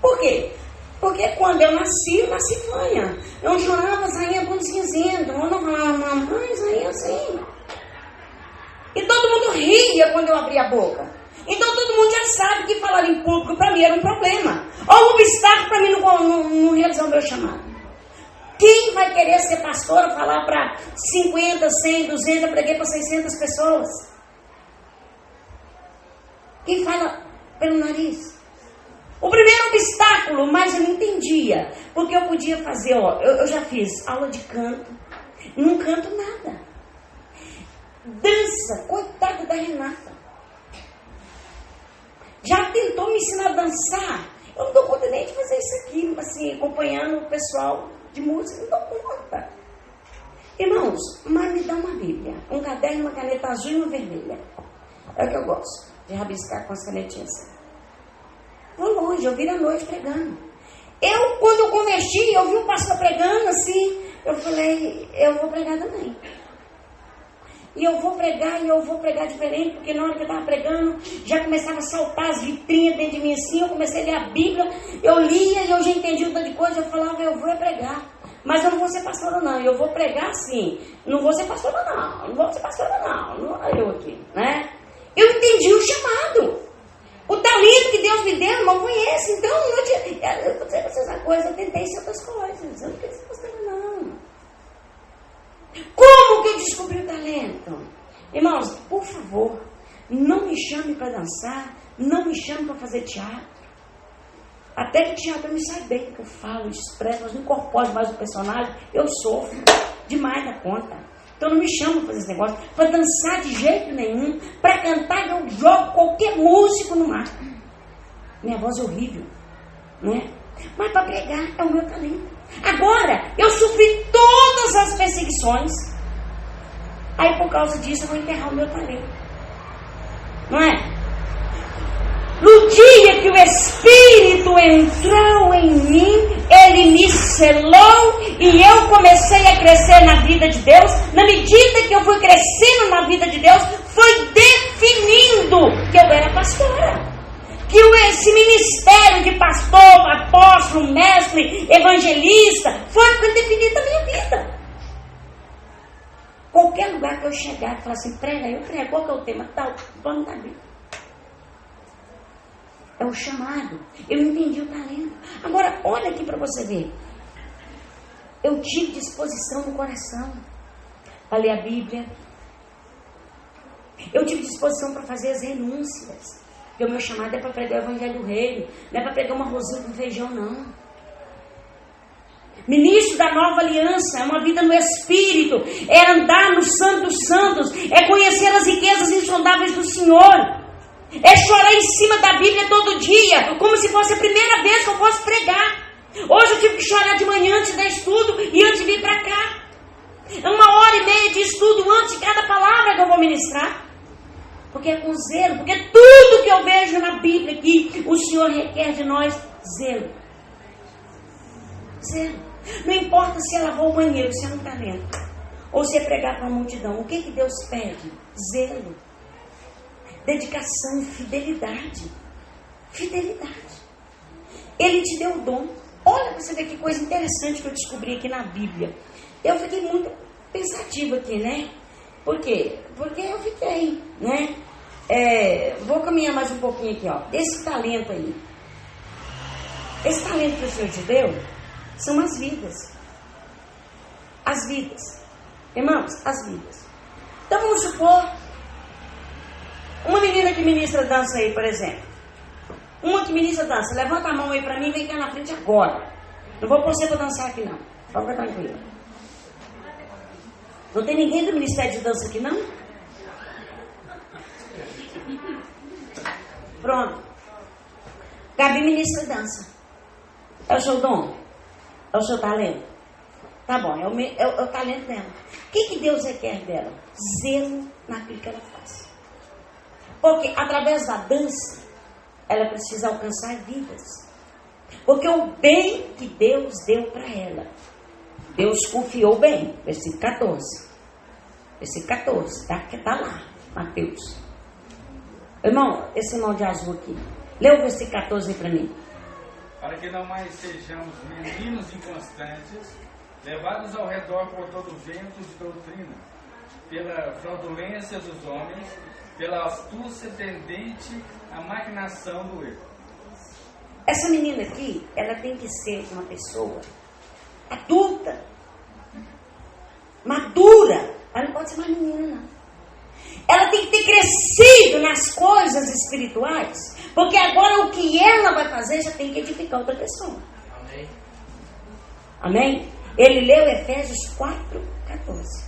S1: Por quê? Porque quando eu nasci fanha. Eu chorava, saía com cinzento, eu não falava mamãe, saía assim. E todo mundo ria quando eu abria a boca. Então todo mundo já sabe que falar em público para mim era um problema. Ou um obstáculo para mim não realizar o meu chamado. Quem vai querer ser pastora, falar para 50, 100, 200, eu preguei para 600 pessoas? Quem fala pelo nariz? O primeiro obstáculo, mas eu não entendia, porque eu podia fazer, eu já fiz aula de canto, não canto nada. Dança, coitada da Renata. Já tentou me ensinar a dançar. Eu não dou conta nem de fazer isso aqui, assim, acompanhando o pessoal de música, não dou conta. Irmãos, mas me dá uma Bíblia, um caderno, uma caneta azul e uma vermelha. É o que eu gosto, de rabiscar com as canetinhas. Vou longe, eu viro à noite pregando. Quando eu converti, eu vi um pastor pregando assim, eu falei, eu vou pregar também. E eu vou pregar diferente, porque na hora que eu estava pregando, já começava a saltar as vitrinhas dentro de mim assim, eu comecei a ler a Bíblia, eu lia e eu já entendi um tanto de coisa, eu falava, eu vou pregar. Mas eu não vou ser pastora não, eu vou pregar sim. Não vou ser pastora não, não é eu aqui, né? Eu entendi o chamado. O talento que Deus me deu, irmão, foi esse. Então, eu vou dizer para vocês uma coisa, eu tentei ser outras coisas, eu não queria ser pastora não. Como que eu descobri o talento? Irmãos, por favor, não me chame para dançar, não me chame para fazer teatro. Até que teatro eu me sai bem, que eu falo, expresso, mas não incorporo mais o personagem, eu sofro demais da conta. Então não me chama para fazer esse negócio, para dançar de jeito nenhum, para cantar eu jogo qualquer músico no mar. Minha voz é horrível, né? Mas para pregar é o meu talento. Agora, eu sofri todas as perseguições. Aí por causa disso eu vou enterrar o meu talento. Não é? No dia que o Espírito entrou em mim, ele me selou e eu comecei a crescer na vida de Deus. Na medida que eu fui crescendo na vida de Deus, foi definindo que eu era pastora. Que esse ministério de pastor, apóstolo, mestre, evangelista, foi ficando definido na minha vida. Qualquer lugar que eu chegar e falar assim, prega, eu prego, qual que é o tema? Tal, vamos dar Bíblia. É o chamado. Eu entendi o talento. Agora, olha aqui para você ver. Eu tive disposição no coração para ler a Bíblia. Eu tive disposição para fazer as renúncias. Porque o meu chamado é para pregar o Evangelho do Reino. Não é para pregar uma arrozinho com feijão, não. Ministro da nova aliança é uma vida no Espírito. É andar no Santo dos Santos. É conhecer as riquezas insondáveis do Senhor. É chorar em cima da Bíblia todo dia, como se fosse a primeira vez que eu fosse pregar. Hoje eu tive que chorar de manhã antes de dar estudo e antes de vir para cá. É 1h30 de estudo antes de cada palavra que eu vou ministrar. Porque é com zelo, porque tudo que eu vejo na Bíblia aqui, o Senhor requer de nós zelo. Zelo. Não importa se é lavar o banheiro, se é um talento, ou se é pregar para a multidão. O que Deus pede? Zelo. Dedicação, fidelidade. Fidelidade. Ele te deu o dom. Olha para você ver que coisa interessante que eu descobri aqui na Bíblia. Eu fiquei muito pensativa aqui, né? Por quê? Porque eu fiquei, né? Vou caminhar mais um pouquinho aqui, ó. Esse talento aí. Esse talento que o Senhor te deu são as vidas. As vidas. Irmãos, as vidas. Então vamos supor uma menina que ministra dança aí, por exemplo. Uma que ministra dança, levanta a mão aí pra mim e vem cá na frente agora. Não vou pôr você pra dançar aqui não. Pode ficar tranquilo. Não tem ninguém do Ministério de Dança aqui não? Pronto. Gabi ministra dança. É o seu dom? É o seu talento? Tá bom, é o talento dela. O que Deus requer dela? Zelo naquilo que ela faz. Porque através da dança, ela precisa alcançar vidas. Porque o bem que Deus deu para ela, Deus confiou bem. Versículo 14. Versículo 14, tá lá, Mateus. Irmão, esse irmão de azul aqui, lê o versículo 14 para mim.
S2: Para que não mais sejamos meninos inconstantes, levados ao redor por todo vento de doutrina, pela fraudulência dos homens, pela astúcia tendente à maquinação do erro.
S1: Essa menina aqui, ela tem que ser uma pessoa adulta, madura. Ela não pode ser mais menina, não. Ela tem que ter crescido nas coisas espirituais, porque agora o que ela vai fazer já tem que edificar outra pessoa. Amém? Amém? Ele leu Efésios 4:14.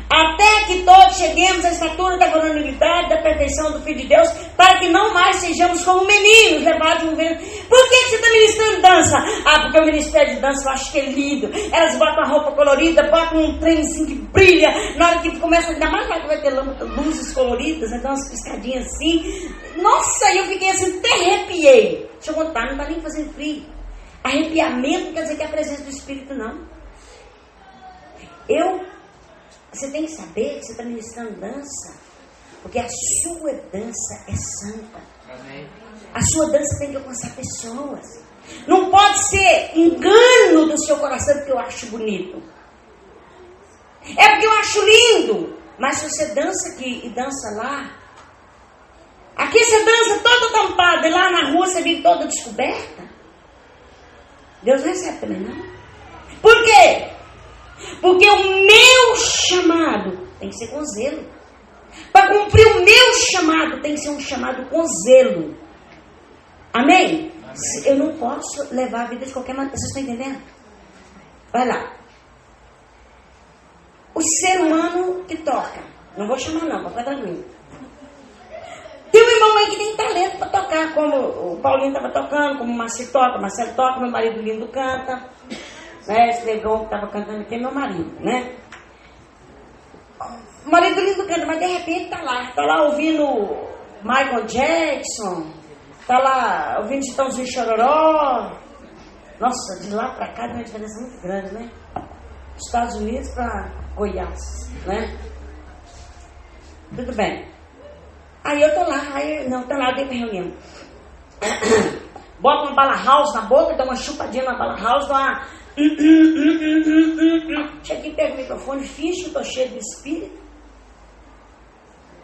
S1: Até que todos cheguemos à estatura da varonilidade, da perfeição do Filho de Deus, para que não mais sejamos como meninos, levados no vento. Por que você está ministrando dança? Ah, porque o ministério de dança eu acho que é lindo. Elas botam a roupa colorida, botam um trem assim que brilha. Na hora que começa, ainda mais lá que vai ter luzes coloridas, então umas piscadinhas assim. Nossa, eu fiquei assim, até arrepiei. Deixa eu contar, não está nem fazendo frio. Arrepiamento não quer dizer que é a presença do Espírito, não. Você tem que saber que você está ministrando dança, porque a sua dança é santa. Amém. A sua dança tem que alcançar pessoas. Não pode ser engano do seu coração porque eu acho bonito. É porque eu acho lindo. Mas se você dança aqui e dança lá, aqui você dança toda tampada e lá na rua você vive toda descoberta, Deus não recebe também, não. Por quê? Porque o meu chamado tem que ser com zelo. Para cumprir o meu chamado, tem que ser um chamado com zelo. Amém? Amém. Eu não posso levar a vida de qualquer maneira. Vocês estão entendendo? Vai lá. O ser humano que toca. Não vou chamar não, para ficar tranquilo. Tem um irmão aí que tem talento para tocar, como o Paulinho estava tocando, como o Marcelo toca, meu marido lindo canta. Esse negão que estava cantando aqui é meu marido, né? O marido lindo canta, mas de repente tá lá ouvindo Michael Jackson, tá lá ouvindo Chitãozinho Chororó. Nossa, de lá pra cá tem uma diferença muito grande, né? Estados Unidos pra Goiás, né? Tudo bem. Aí eu tô lá, eu dei pra reunião. Bota uma bala house na boca, dá uma chupadinha na bala house, dá uma... Chega aqui, pega o microfone, finge que eu tô cheio de espírito.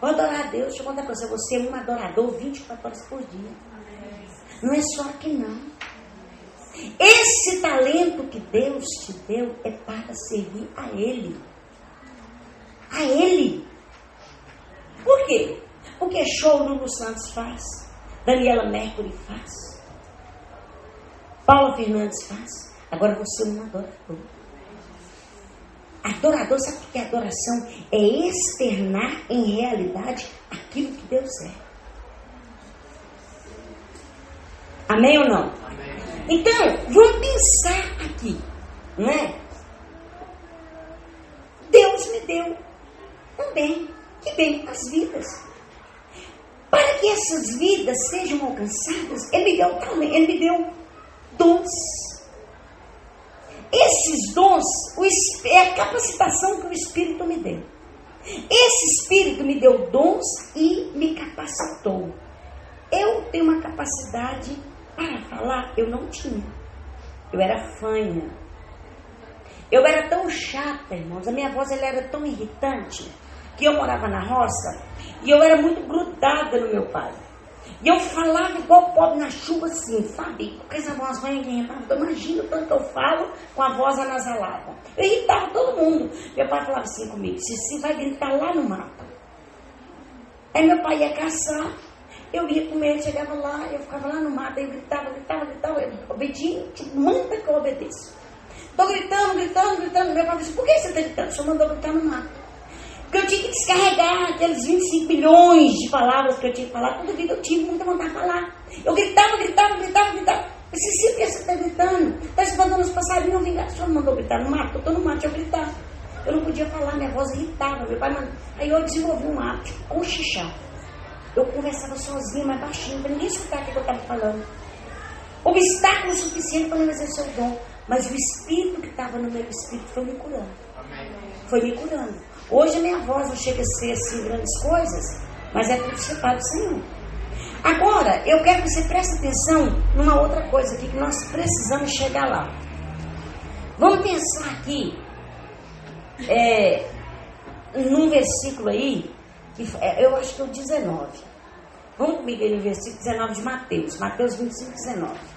S1: Vou adorar a Deus. Deixa eu contar pra você é um adorador 24 horas por dia. Não é só aqui não. Esse talento que Deus te deu é para servir a Ele. A Ele. Por quê? Porque show Lulu Santos faz, Daniela Mercury faz, Paula Fernandes faz. Agora você é um adorador. Adorador, sabe o que é adoração? É externar em realidade aquilo que Deus é. Amém ou não? Amém. Então, vamos pensar aqui, não é? Deus me deu um bem, que bem as vidas. Para que essas vidas sejam alcançadas, Ele me deu talento, Ele me deu dons. Esses dons é a capacitação que o Espírito me deu. Esse Espírito me deu dons e me capacitou. Eu tenho uma capacidade para falar, eu não tinha. Eu era fanha. Eu era tão chata, irmãos. A minha voz ela era tão irritante que eu morava na roça e eu era muito grudada no meu pai. E eu falava igual pobre na chuva assim, sabe? Com essa voz ranhenta. Eu imagino tanto que eu falo com a voz anasalada. Eu irritava todo mundo. Meu pai falava assim comigo: Cici vai gritar lá no mato. Aí meu pai ia caçar, eu ia com ele, chegava lá, eu ficava lá no mato, aí eu gritava, eu obediente, manda que eu obedeço. Estou gritando. Meu pai falava assim: por que você está gritando? O senhor mandou gritar no mato. Porque eu tinha que descarregar aqueles 25 milhões de palavras que eu tinha que falar. Toda vida eu tive muita vontade de falar. Eu gritava. Cici, por que você está gritando? Está espantando os passarinhos, eu vim. O senhor mandou gritar no mato? Eu estou no mato, deixa eu gritar. Eu não podia falar, minha voz irritava. Meu pai mandou. Aí eu desenvolvi um hábito, um xixá. Eu conversava sozinha, mais baixinho, para ninguém escutar o que eu estava falando. Obstáculo suficiente para não exercer o dom. Mas o Espírito que estava no meu espírito foi me curando. Amém. Foi me curando. Hoje a minha voz não chega a ser assim grandes coisas, mas é tudo separado do Senhor. Agora, eu quero que você preste atenção numa outra coisa aqui que nós precisamos chegar lá. Vamos pensar aqui num versículo aí, eu acho que é o 19. Vamos comigo aí no versículo 19 de Mateus 25, 19.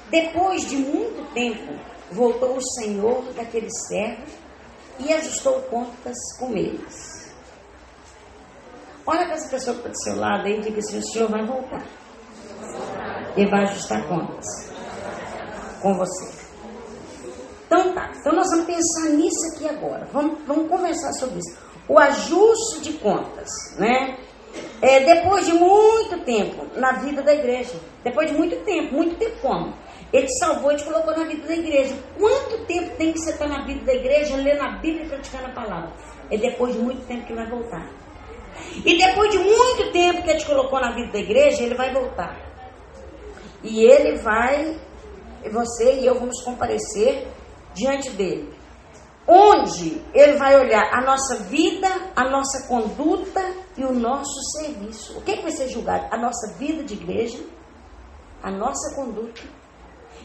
S1: Depois de muito tempo, voltou o senhor daqueles servos e ajustou contas com eles. Olha para essa pessoa que está do seu lado aí e diga assim: o senhor vai voltar. Ele vai ajustar contas com você. Então tá, então nós vamos pensar nisso aqui agora. Vamos conversar sobre isso. O ajuste de contas, né? Depois de muito tempo na vida da igreja. Depois de muito tempo como? Ele te salvou e te colocou na vida da igreja. Quanto tempo tem que você estar na vida da igreja, lendo a Bíblia e praticando a palavra? É depois de muito tempo que ele vai voltar. E depois de muito tempo que ele te colocou na vida da igreja, ele vai voltar. E ele vai, você e eu vamos comparecer diante dele. Onde ele vai olhar a nossa vida, a nossa conduta e o nosso serviço. O que vai ser julgado? A nossa vida de igreja, a nossa conduta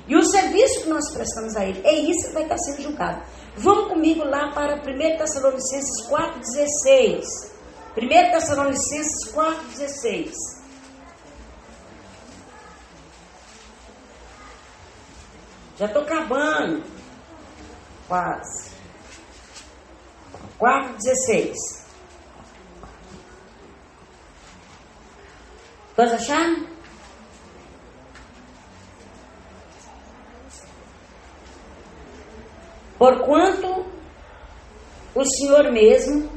S1: e o serviço que nós prestamos a ele. É isso que vai estar sendo julgado. Vamos comigo lá para 1 Tessalonicenses 4,16. 1 Tessalonicenses 4,16. Já estou acabando. Quase. 4,16. Todos acharam? Porquanto o Senhor mesmo,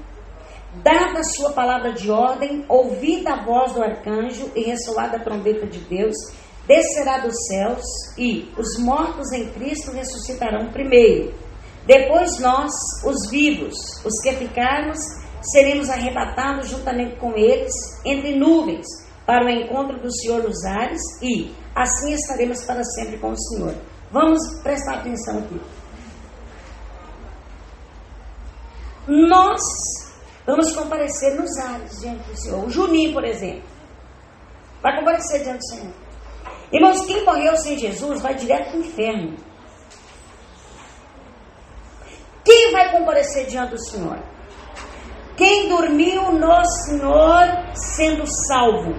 S1: dada a sua palavra de ordem, ouvida a voz do arcanjo e ressoada a trombeta de Deus, descerá dos céus e os mortos em Cristo ressuscitarão primeiro. Depois nós, os vivos, os que ficarmos, seremos arrebatados juntamente com eles entre nuvens para o encontro do Senhor nos ares e assim estaremos para sempre com o Senhor. Vamos prestar atenção aqui. Nós vamos comparecer nos ares diante do Senhor. O Juninho, por exemplo, vai comparecer diante do Senhor. Irmãos, quem morreu sem Jesus vai direto para o inferno. Quem vai comparecer diante do Senhor? Quem dormiu no Senhor sendo salvo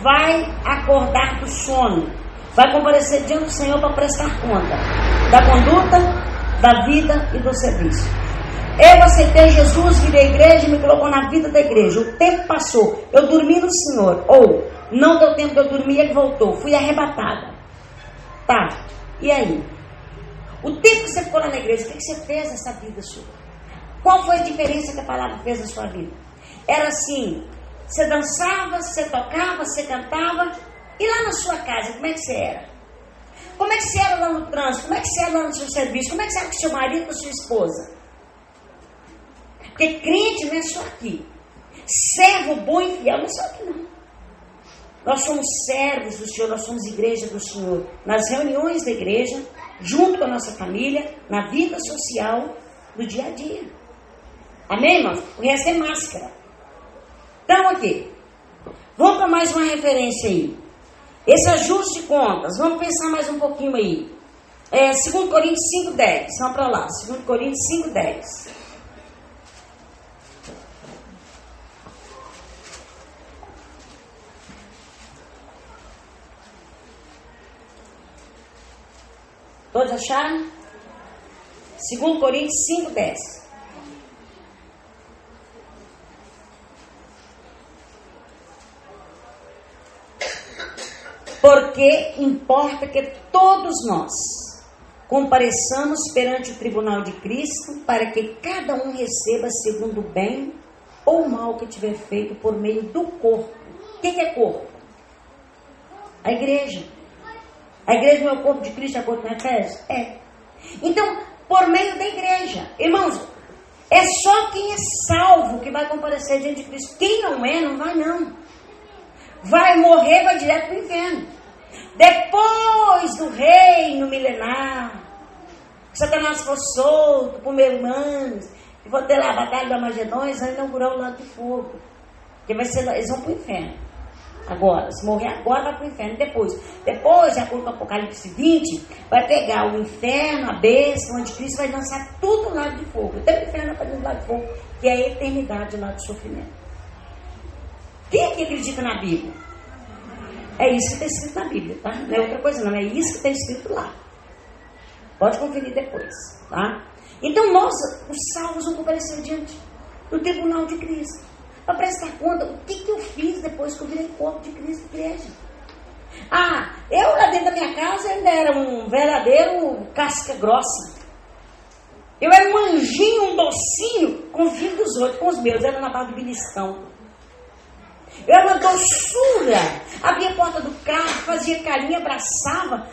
S1: vai acordar do sono, vai comparecer diante do Senhor para prestar conta da conduta, da vida e do serviço. Eu aceitei Jesus, virei igreja e me colocou na vida da igreja. O tempo passou, eu dormi no Senhor, ou não deu tempo de eu dormir, ele voltou, fui arrebatada. Tá, e aí? O tempo que você ficou lá na igreja, o que você fez nessa vida sua? Qual foi a diferença que a palavra fez na sua vida? Era assim, você dançava, você tocava, você cantava, e lá na sua casa, como é que você era? Como é que você era lá no trânsito? Como é que você era lá no seu serviço? Como é que você era com seu marido, com a sua esposa? Porque crente não é só aqui. Servo bom e fiel não é só aqui não. Nós somos servos do Senhor, nós somos igreja do Senhor. Nas reuniões da igreja, junto com a nossa família, na vida social do dia a dia. Amém, irmãos? O resto é máscara. Então aqui, vamos para mais uma referência aí. Esse ajuste de contas, vamos pensar mais um pouquinho aí. 2 Coríntios 5,10. Vamos para lá, 2 Coríntios 5,10. Todos acharam? 2 Coríntios 5,10. Porque importa que todos nós compareçamos perante o tribunal de Cristo, para que cada um receba segundo o bem ou o mal que tiver feito por meio do corpo. O que é corpo? A igreja. A igreja não é o corpo de Cristo, de acordo com Efésios? É. Então, por meio da igreja. Irmãos, é só quem é salvo que vai comparecer diante de Cristo. Quem não é, não vai não. Vai morrer, vai direto para o inferno. Depois do reino milenar, Satanás for solto por meio humanos, e vou ter lá a batalha da Magedônia, vai inaugurar o lado de fogo. Porque vai ser, eles vão para o inferno. Agora, se morrer agora, vai para o inferno. Depois, de acordo com o Apocalipse 20, vai pegar o inferno, a besta, o anticristo, vai lançar tudo no lado de fogo. Até o inferno vai para o lado de fogo, que é a eternidade lá do sofrimento. Quem aqui acredita na Bíblia? É isso que está escrito na Bíblia, tá? Não é outra coisa não, é isso que está escrito lá. Pode conferir depois, tá? Então nós, os salvos, vamos comparecer diante do tribunal de Cristo, para prestar conta o que eu fiz depois que eu virei corpo de Cristo, igreja. Eu lá dentro da minha casa ainda era um verdadeiro casca grossa. Eu era um anjinho, um docinho com o filho dos outros, com os meus, era na base de beliscão. Eu era uma doçura, abria a porta do carro, fazia carinho, abraçava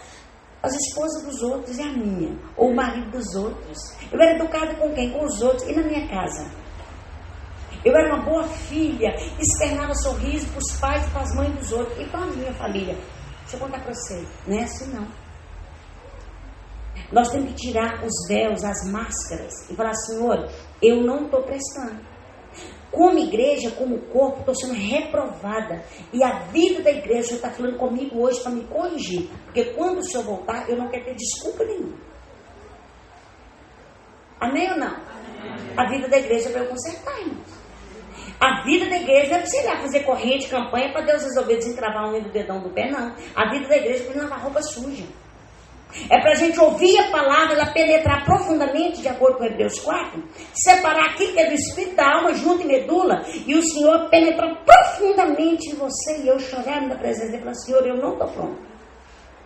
S1: as esposas dos outros e a minha, ou o marido dos outros. Eu era educada com quem? Com os outros, e na minha casa. Eu era uma boa filha, externava sorriso para os pais e para as mães dos outros, e para a minha família. Deixa eu contar para você, não é assim não. Nós temos que tirar os véus, as máscaras, e falar, Senhor, eu não estou prestando. Como igreja, como corpo, estou sendo reprovada. E a vida da igreja, o Senhor está falando comigo hoje para me corrigir. Porque quando o Senhor voltar, eu não quero ter desculpa nenhuma. Amém ou não? A vida da igreja é para eu consertar, irmãos. A vida da igreja não é para você ir lá fazer corrente, campanha, para Deus resolver desencravar a unha do dedão do pé, não. A vida da igreja é para lavar roupa suja. É para a gente ouvir a palavra, ela penetrar profundamente, de acordo com Hebreus 4, separar aquilo que é do espírito da alma, junto e medula, e o Senhor penetrar profundamente em você, e eu chorando na presença dele, falar, Senhor, eu não estou pronto.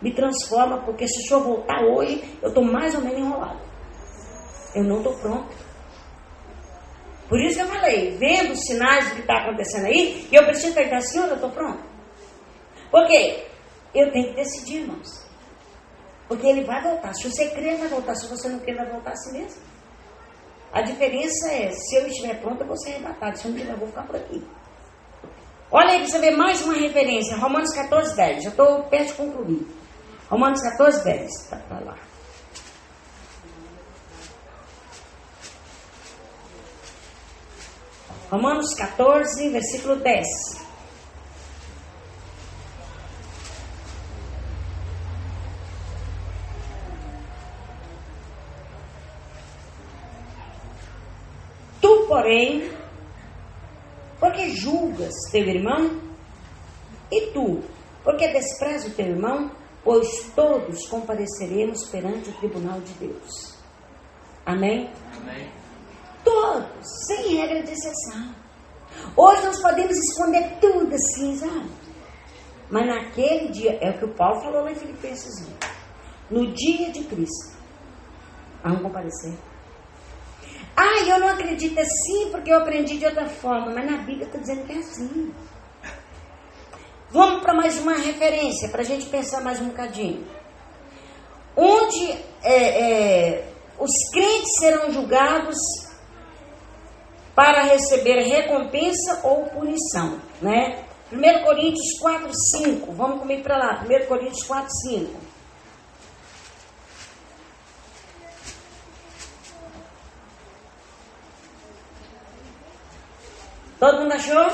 S1: Me transforma, porque se o Senhor voltar hoje, eu estou mais ou menos enrolado. Eu não estou pronto. Por isso que eu falei, vendo os sinais do que está acontecendo aí, eu preciso perguntar, Senhor, eu estou pronto. Por quê? Eu tenho que decidir, irmãos. Porque ele vai voltar. Se você crer, vai voltar. Se você não crer, vai voltar assim mesmo. A diferença é, se eu estiver pronto, eu vou ser arrebatado. Se eu não tiver, eu vou ficar por aqui. Olha aí para você ver mais uma referência. Romanos 14, 10. Já estou perto de concluir. Romanos 14, 10. Está para lá. Romanos 14, versículo 10. Tu, porém, porque julgas teu irmão? E tu, porque despreza o teu irmão? Pois todos compareceremos perante o tribunal de Deus. Amém? Amém. Todos, sem regra de exceção. Hoje nós podemos esconder tudo assim, sabe? Mas naquele dia, é o que o Paulo falou lá em Filipenses 1. No dia de Cristo, vamos comparecer. Eu não acredito assim porque eu aprendi de outra forma. Mas na Bíblia está dizendo que é assim. Vamos para mais uma referência, para a gente pensar mais um bocadinho. Onde os crentes serão julgados para receber recompensa ou punição, né? 1 Coríntios 4, 5. Vamos comigo para lá. 1 Coríntios 4, 5. Todo mundo achou?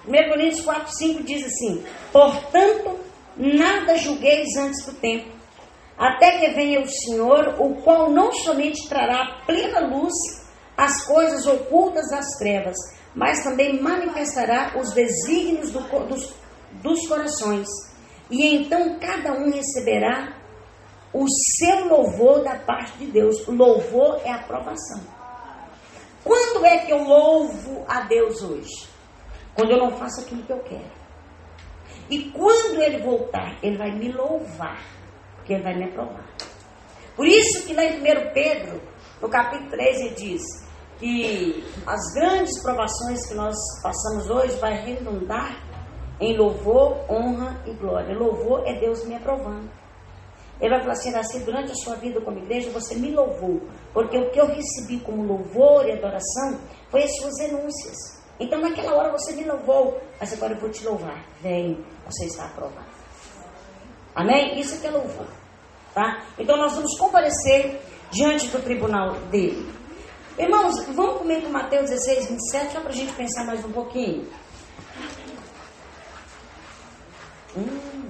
S1: 1 Coríntios 4, 5 diz assim: portanto, nada julgueis antes do tempo, até que venha o Senhor, o qual não somente trará plena luz as coisas ocultas das trevas, mas também manifestará os desígnios dos corações. E então cada um receberá o seu louvor da parte de Deus. Louvor é aprovação. Quando é que eu louvo a Deus hoje? Quando eu não faço aquilo que eu quero. E quando Ele voltar, Ele vai me louvar, porque Ele vai me aprovar. Por isso que lá em 1 Pedro, no capítulo 3, ele diz que as grandes provações que nós passamos hoje vai redundar em louvor, honra e glória. Louvor é Deus me aprovando. Ele vai falar assim, durante a sua vida como igreja, você me louvou, porque o que eu recebi como louvor e adoração foi as suas renúncias. Então naquela hora você me louvou, mas agora eu vou te louvar. Vem, você está aprovado. Amém? Isso que é louvor. Tá? Então nós vamos comparecer diante do tribunal dele. Irmãos, vamos comer com Mateus 16, 27, só para a gente pensar mais um pouquinho.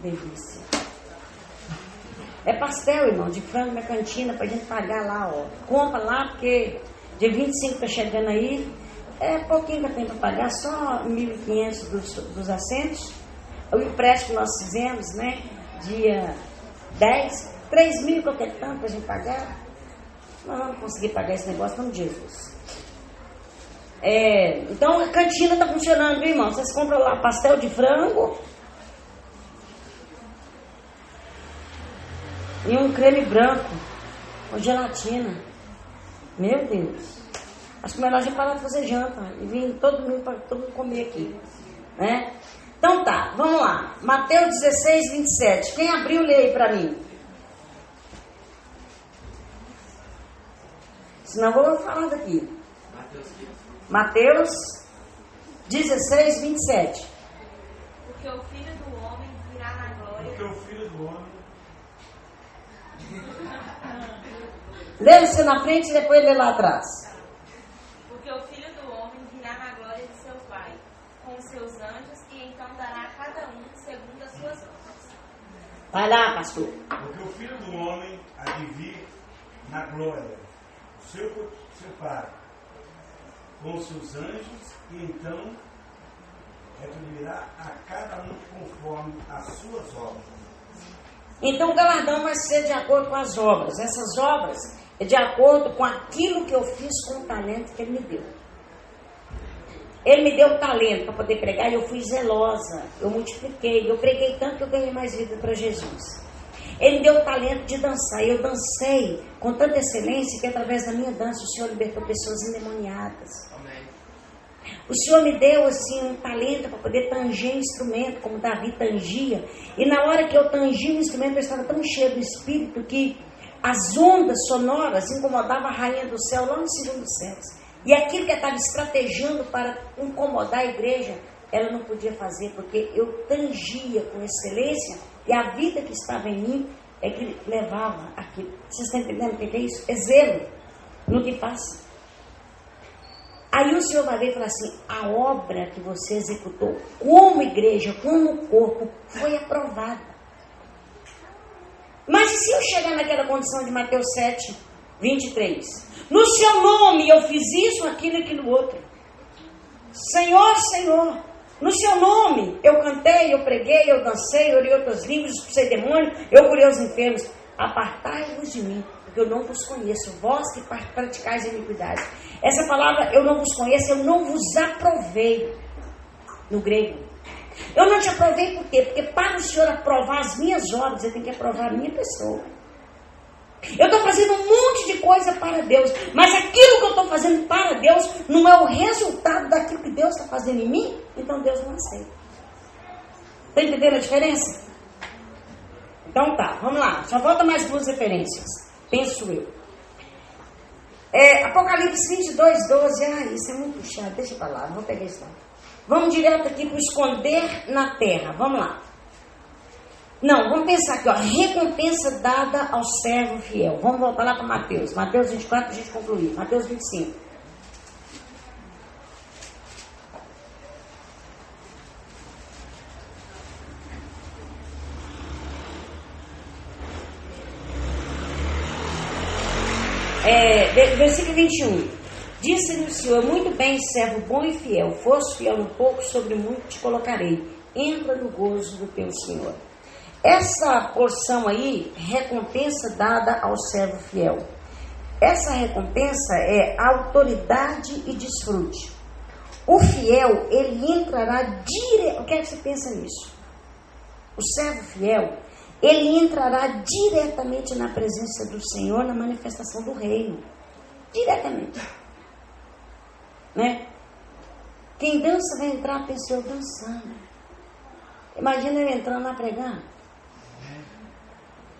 S1: Delícia. É pastel, irmão, de frango na cantina, pra gente pagar lá, ó. Compra lá, porque dia 25 tá chegando aí. É pouquinho que eu tenho para pagar, só 1.500 dos assentos. o empréstimo que nós fizemos, né? Dia 10, 3.000 qualquer tanto para a gente pagar. Nós não vamos conseguir pagar esse negócio, não, Jesus. Então a cantina está funcionando, viu, irmão? Vocês compram lá pastel de frango e um creme branco com gelatina. Meu Deus. Acho que melhor a gente parar de fazer janta e vir todo mundo para todo mundo comer aqui, né? Então tá, vamos lá. Mateus 16, 27. Quem abriu, lê aí para mim. Senão eu vou falar daqui. Mateus 16, 27.
S3: Porque o Filho do Homem virá na glória.
S4: Porque o Filho do Homem.
S1: Lê você na frente e depois lê lá atrás.
S3: Porque o Filho do Homem virá na glória de seu Pai, com os seus anjos, e então dará a cada um segundo as suas obras.
S1: Vai lá, pastor.
S4: Porque o Filho do Homem há de vir na glória do seu Pai, com os seus anjos, e então retribuirá a cada um conforme as suas obras.
S1: Então o galardão vai ser de acordo com as obras. Essas obras é de acordo com aquilo que eu fiz com o talento que ele me deu. Ele me deu o talento para poder pregar e eu fui zelosa. Eu multipliquei, eu preguei tanto que eu ganhei mais vida para Jesus. Ele me deu o talento de dançar e eu dancei com tanta excelência que através da minha dança o Senhor libertou pessoas endemoniadas. O Senhor me deu assim um talento para poder tanger instrumento, como Davi tangia. E na hora que eu tangi o instrumento, eu estava tão cheio do Espírito que as ondas sonoras incomodavam a rainha do céu lá no segundo céu. E aquilo que ela estava estrategando para incomodar a igreja, ela não podia fazer, porque eu tangia com excelência e a vida que estava em mim é que levava aquilo. Vocês estão entendendo o que é isso? É zelo no que faz. Aí o Senhor vai ver e falar assim, a obra que você executou como igreja, como corpo, foi aprovada. Mas e se eu chegar naquela condição de Mateus 7, 23? No seu nome eu fiz isso, aquilo e aquilo outro. Senhor, Senhor, no seu nome eu cantei, eu preguei, eu dancei, eu orei outras línguas, expulsei demônio, eu curei os enfermos. Apartai-vos de mim, porque eu não vos conheço, vós que praticais iniquidade. Essa palavra, eu não vos conheço, eu não vos aprovei, no grego. Eu não te aprovei por quê? Porque para o Senhor aprovar as minhas obras, Ele tem que aprovar a minha pessoa. Eu estou fazendo um monte de coisa para Deus, mas aquilo que eu estou fazendo para Deus não é o resultado daquilo que Deus está fazendo em mim, então Deus não aceita. Está entendendo a diferença? Então tá, vamos lá. Só falta mais duas referências, penso eu. Apocalipse 22, 12. Isso é muito puxado, deixa pra lá, não vou pegar isso não. Vamos direto aqui para esconder na terra, vamos lá. Não, vamos pensar aqui, ó, recompensa dada ao servo fiel. Vamos voltar lá para Mateus. Mateus 24 para a gente concluir. Mateus 25. Versículo 21. Disse-lhe o Senhor, muito bem, servo bom e fiel. Foste fiel um pouco, sobre muito te colocarei. Entra no gozo do teu Senhor. Essa porção aí, recompensa dada ao servo fiel. Essa recompensa é autoridade e desfrute. O fiel, ele entrará direto. O que é que você pensa nisso? O servo fiel, ele entrará diretamente na presença do Senhor, na manifestação do reino. Diretamente. Né? Quem dança vai entrar, pensa eu dançando. Imagina eu entrando lá pregando.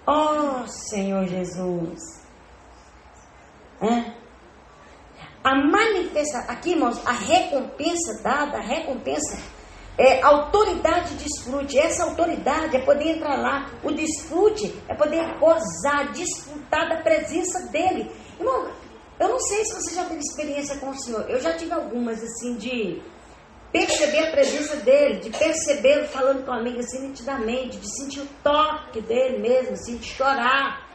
S1: Oh, Senhor Jesus. A manifestação, aqui irmãos, a recompensa dada, a recompensa é autoridade e desfrute. Essa autoridade é poder entrar lá. O desfrute é poder gozar, desfrutar da presença dele. Irmão, eu não sei se você já teve experiência com o Senhor. Eu já tive algumas, assim, de perceber a presença dele, de percebê-lo falando com a amiga assim nitidamente, de sentir o toque dele mesmo, assim, de chorar.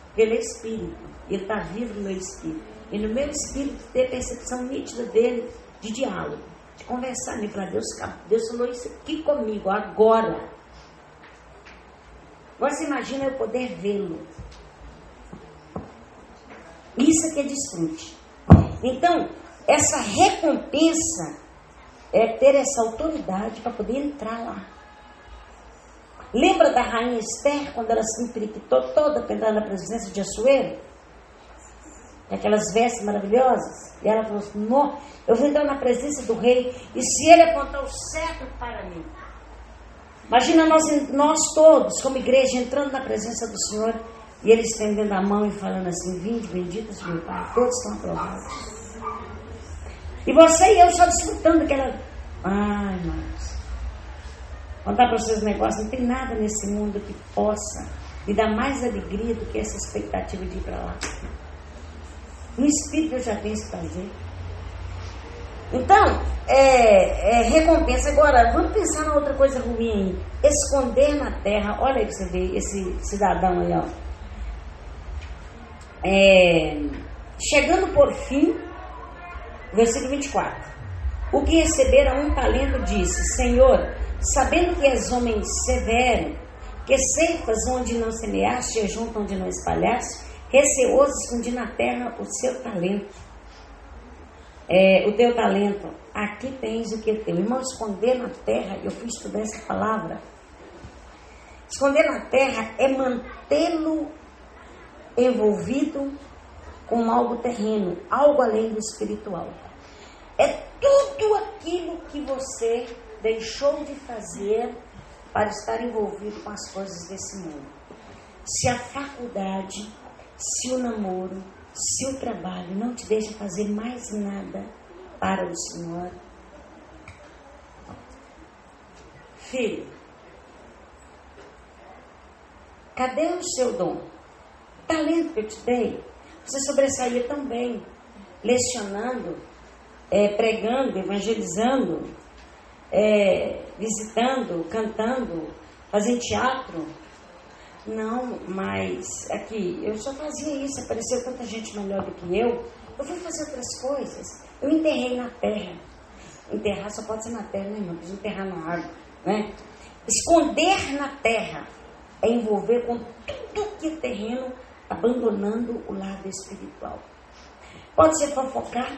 S1: Porque ele é espírito, e ele está vivo no meu espírito. E no meu espírito ter percepção nítida dele, de diálogo. de conversar, me falar, Deus falou isso aqui comigo, agora. Agora você imagina eu poder vê-lo. Isso aqui é desfrute. Então, essa recompensa é ter essa autoridade para poder entrar lá. Lembra da rainha Esther, quando ela se empiriquitou toda para entrar na presença de Assuero? Aquelas vestes maravilhosas? E ela falou assim, não, eu vou entrar na presença do rei, e se ele apontar o cetro para mim. Imagina nós todos, como igreja, entrando na presença do Senhor, e ele estendendo a mão e falando assim, vinde, benditos meu Pai, todos estão aprovados. E você e eu só desfrutando aquela... Ai, irmãos, contar para vocês um negócio, não tem nada nesse mundo que possa me dar mais alegria do que essa expectativa de ir para lá. No Espírito eu já tenho esse prazer. Então, recompensa. Agora, vamos pensar na outra coisa ruim. Esconder na terra. Olha aí pra você ver esse cidadão aí, ó. Chegando por fim, versículo 24. O que recebera um talento disse, Senhor, sabendo que és homem severo, que ceifas onde não semeaste e junto onde não espalhaste, receoso escondi na terra o seu talento. O teu talento, aqui tens o que é teu. Irmão, esconder na terra, eu fui estudar essa palavra. Esconder na terra é mantê-lo envolvido com algo terreno, algo além do espiritual. É tudo aquilo que você deixou de fazer para estar envolvido com as coisas desse mundo. Se a faculdade, se o namoro, se o trabalho não te deixa fazer mais nada para o Senhor, filho, cadê o seu dom? O talento que eu te dei? Você sobressaía tão bem, lecionando, pregando, evangelizando, visitando, cantando, fazendo teatro. Não, mas aqui, eu só fazia isso, apareceu tanta gente melhor do que eu fui fazer outras coisas. Eu enterrei na terra. Enterrar só pode ser na terra, né, irmão? Precisa enterrar na água, né? Esconder na terra é envolver com tudo que é terreno, abandonando o lado espiritual. Pode ser fofocar.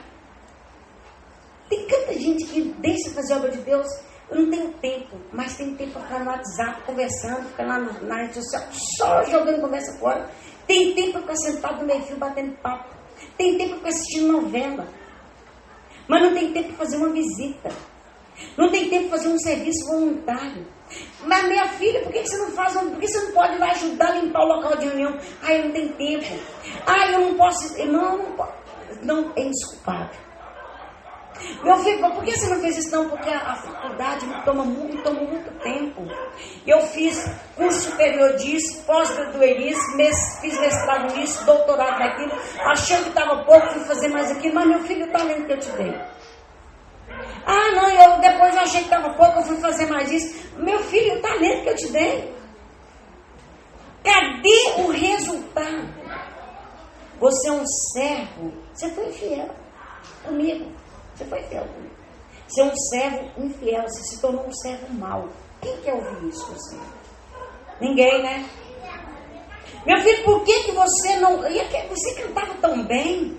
S1: Tem tanta gente que deixa fazer a obra de Deus. Eu não tenho tempo, mas tenho tempo para ficar no WhatsApp, conversando, ficar lá na rede social, só jogando conversa fora. Tem tempo para ficar sentado no meio-fio batendo papo. Tem tempo para ficar assistindo novela. Mas não tem tempo para fazer uma visita. Não tem tempo para fazer um serviço voluntário. Mas minha filha, por que você não faz? Por que você não pode ir lá ajudar a limpar o local de reunião? Eu não tenho tempo. Eu não posso. Não posso. Não, é indesculpável. Meu filho, por que você não fez isso? Não, porque a faculdade me tomou muito tempo. Eu fiz curso superior disso, pós-graduei nisso, fiz mestrado nisso, doutorado naquilo, achando que estava pouco, fui fazer mais aquilo, mas meu filho, o talento que eu te dei. Depois eu achei que estava pouco, eu fui fazer mais isso. Meu filho, o talento que eu te dei. Cadê o resultado? Você é um servo, você foi fiel comigo. Você foi fiel comigo. Você é um servo infiel, você se tornou um servo mau. Quem quer ouvir isso com você? Ninguém, né? Meu filho, por que você não... Você cantava tão bem.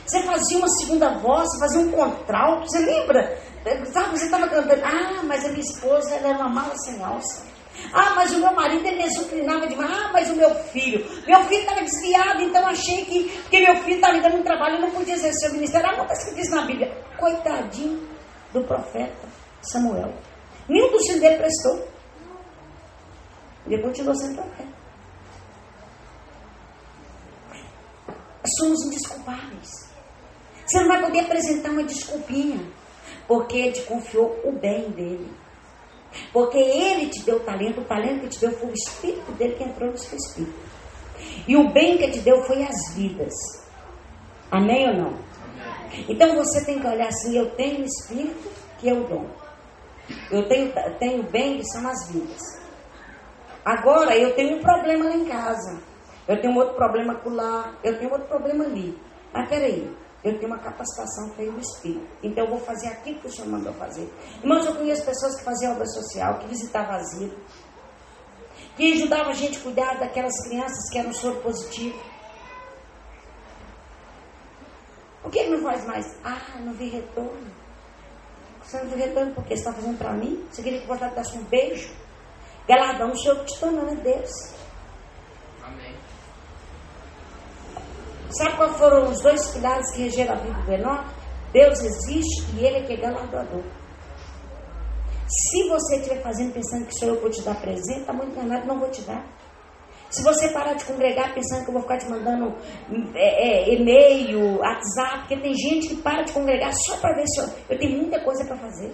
S1: Você fazia uma segunda voz, você fazia um contralto. Você lembra? Sabe, você estava cantando. Mas a minha esposa, ela era uma mala sem alça. Mas o meu marido, ele me azucrinava demais. Mas o meu filho estava desviado, então achei que porque meu filho estava me dando um trabalho, eu não podia exercer o ministério. Não está escrito isso na Bíblia. Coitadinho do profeta Samuel. Nenhum dos filhos dele prestou. Ele continuou sendo profeta. Somos indesculpáveis. Você não vai poder apresentar uma desculpinha, porque ele te confiou o bem dele. Porque ele te deu o talento que te deu foi o Espírito dele que entrou no seu Espírito. E o bem que te deu foi as vidas. Amém ou não? Então você tem que olhar assim, eu tenho o Espírito, que é o dom. Eu tenho o bem, que são as vidas. Agora eu tenho um problema lá em casa. Eu tenho outro problema acolá. Eu tenho outro problema ali. Mas peraí, Eu tenho uma capacitação que veio do Espírito. Então eu vou fazer aquilo que o Senhor mandou fazer. Irmãos, eu conheço pessoas que faziam obra social, que visitavam asilo, que ajudavam a gente a cuidar daquelas crianças que eram soro positivo. Por que ele não faz mais? Ah, não vi retorno. Você não viu retorno porque você está fazendo para mim? Você queria que eu desse um beijo? Galardão, o Senhor que te tornou, não é Deus.
S2: Amém.
S1: Sabe quais foram os dois pilares que regeram a vida do Enoque? Deus existe e Ele é que é galardoador. Se você estiver fazendo pensando que sou eu que vou te dar presente, está muito enganado, não vou te dar. Se você parar de congregar pensando que eu vou ficar te mandando e-mail, WhatsApp, porque tem gente que para de congregar só para ver se eu tenho muita coisa para fazer.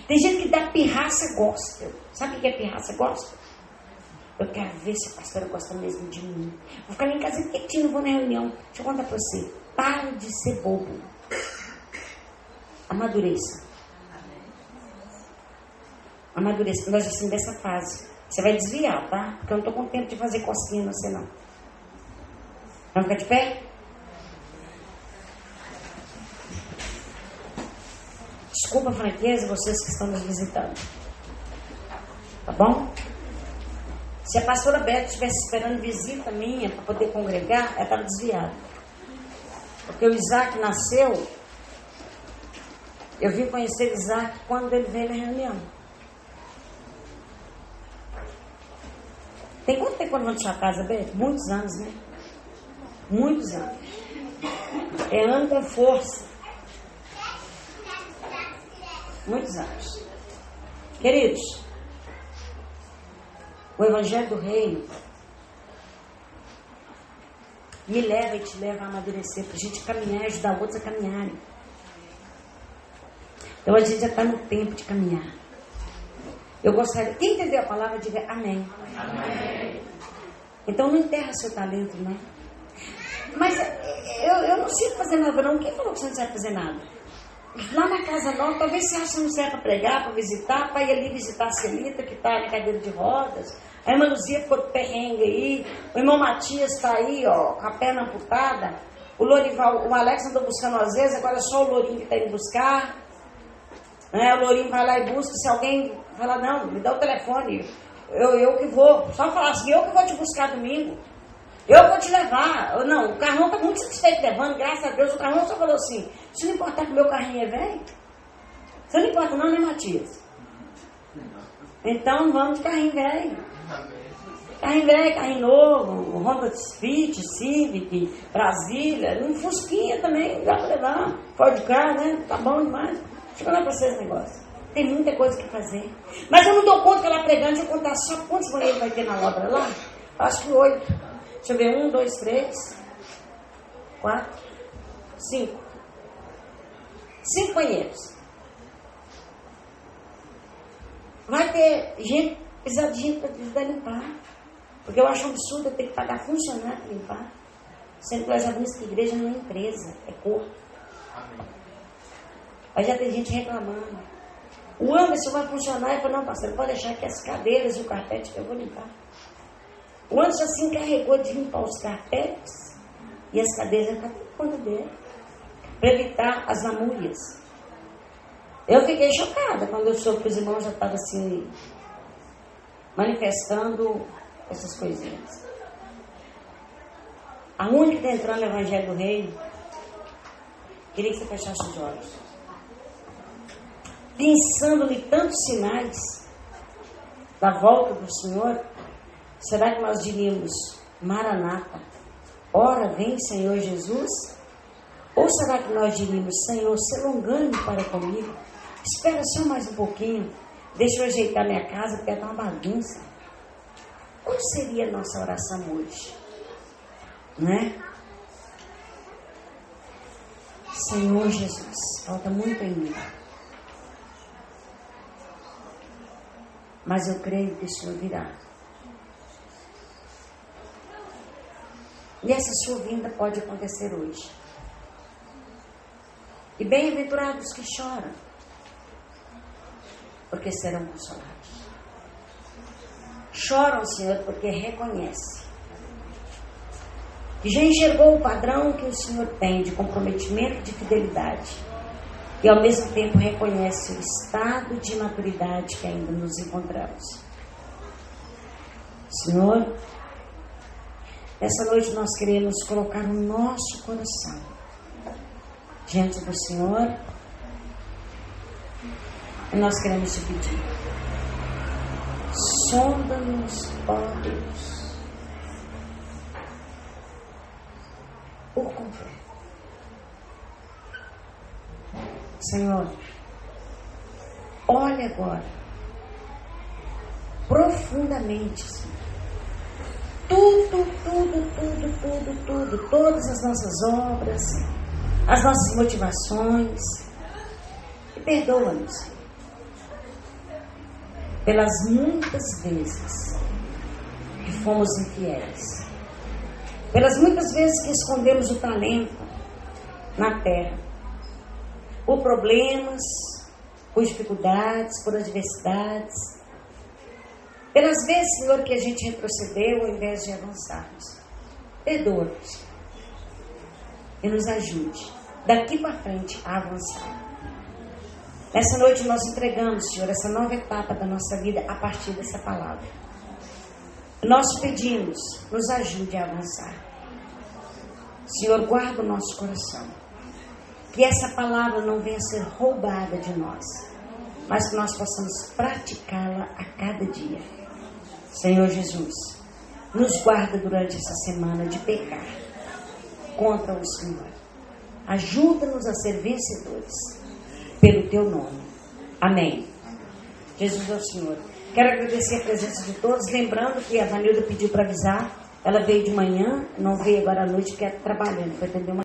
S1: Tem gente que dá pirraça gospel. Sabe o que é pirraça gospel? Eu quero ver se a pastora gosta mesmo de mim. Vou ficar lá em casa quietinho, não vou na reunião. Deixa eu contar para você. Para de ser bobo. Amadureça. Amadureça. Nós estamos dessa fase. Você vai desviar, tá? Porque eu não estou com tempo de fazer cosquinha no você, não. Vamos ficar de pé? Desculpa a franqueza, vocês que estão nos visitando. Tá bom? Se a pastora Beth estivesse esperando visita minha para poder congregar, ela estava desviada. Porque o Isaac nasceu, eu vim conhecer Isaac quando ele veio na reunião. Tem quanto tempo quando vão deixar a casa, Beth? Muitos anos, né? Muitos anos. É ano com força. Muitos anos. Queridos, o Evangelho do Reino me leva e te leva a amadurecer, para a gente caminhar e ajudar outros a caminharem. Então a gente já está no tempo de caminhar. Eu gostaria, quem entendeu a palavra, diga amém. Amém. Então não enterra seu talento, né? Mas eu não sei fazer nada, não. Quem falou que você não sabe fazer nada? Lá na casa nova, talvez você ache que não serve para pregar, para visitar, para ir ali visitar a Celita, que está na cadeira de rodas. A irmã Luzia ficou de perrengue aí. O irmão Matias está aí, ó, com a perna amputada. O Lorival, o Alex andou buscando às vezes, agora é só o Lourinho que está indo buscar. O Lourinho vai lá e busca. Se alguém falar, não, me dá o telefone, eu que vou. Só falar assim, eu que vou te buscar domingo. Eu vou te levar. Não, o Carlão está muito satisfeito levando, graças a Deus. O Carlão só falou assim, se não importar que o meu carrinho é velho, você não importa não, né, Matias? Então vamos de carrinho velho. Carrinho velho, carrinho novo, Honda Fit, Civic, Brasília, um Fusquinha também, dá para levar. Ford Car, né? Tá bom demais. Deixa eu contar para vocês o negócio. Tem muita coisa que fazer. Mas eu não dou conta que ela pregando, deixa eu contar só quantos banheiros vai ter na obra lá. Acho que 8. Deixa eu ver, 1, 2, 3, 4, 5. 5 banheiros. Vai ter gente, precisar de gente para ajudar a limpar. Porque eu acho um absurdo eu ter que pagar funcionário para limpar. Sendo que nós já vimos que a igreja não é empresa, é corpo. Aí já tem gente reclamando. O Anderson vai funcionar e falou, não, pastor, pode deixar que as cadeiras e o carpete que eu vou limpar. O Anderson se encarregou de limpar os carpetes e as cadeiras, ele está por conta dele, para evitar as lamúrias. Eu fiquei chocada quando eu soube que os irmãos já estavam assim, manifestando essas coisinhas. A única que está entrando no Evangelho do Reino, queria que você fechasse os olhos. Pensando em tantos sinais da volta do Senhor, será que nós diríamos, Maranata, ora vem Senhor Jesus? Ou será que nós diríamos, Senhor, se longando para comigo, espera só mais um pouquinho, deixa eu ajeitar minha casa, porque está uma bagunça. Qual seria a nossa oração hoje? Né? Senhor Jesus, falta muito em mim. Mas eu creio que o Senhor virá. E essa sua vinda pode acontecer hoje. E bem-aventurados que choram, porque serão consolados. Choram, Senhor, porque reconhecem que já enxergou o padrão que o Senhor tem de comprometimento e de fidelidade, e ao mesmo tempo reconhece o estado de maturidade que ainda nos encontramos. Senhor, nessa noite nós queremos colocar o nosso coração diante do Senhor, e nós queremos te pedir: sonda-nos, ó Deus, por completo. Senhor, olha agora profundamente, Senhor, tudo, todas as nossas obras, as nossas motivações, e perdoa-nos pelas muitas vezes que fomos infiéis, pelas muitas vezes que escondemos o talento na terra, por problemas, por dificuldades, por adversidades, pelas vezes, Senhor, que a gente retrocedeu ao invés de avançarmos. Perdoa-nos e nos ajude daqui para frente a avançar. Nessa noite nós entregamos, Senhor, essa nova etapa da nossa vida a partir dessa palavra. Nós pedimos, nos ajude a avançar. Senhor, guarda o nosso coração. Que essa palavra não venha a ser roubada de nós, mas que nós possamos praticá-la a cada dia. Senhor Jesus, nos guarda durante essa semana de pecar contra o Senhor. Ajuda-nos a ser vencedores pelo Teu nome. Amém. Jesus é o Senhor. Quero agradecer a presença de todos, lembrando que a Vanilda pediu para avisar. Ela veio de manhã, não veio agora à noite, porque é trabalhando, foi atender uma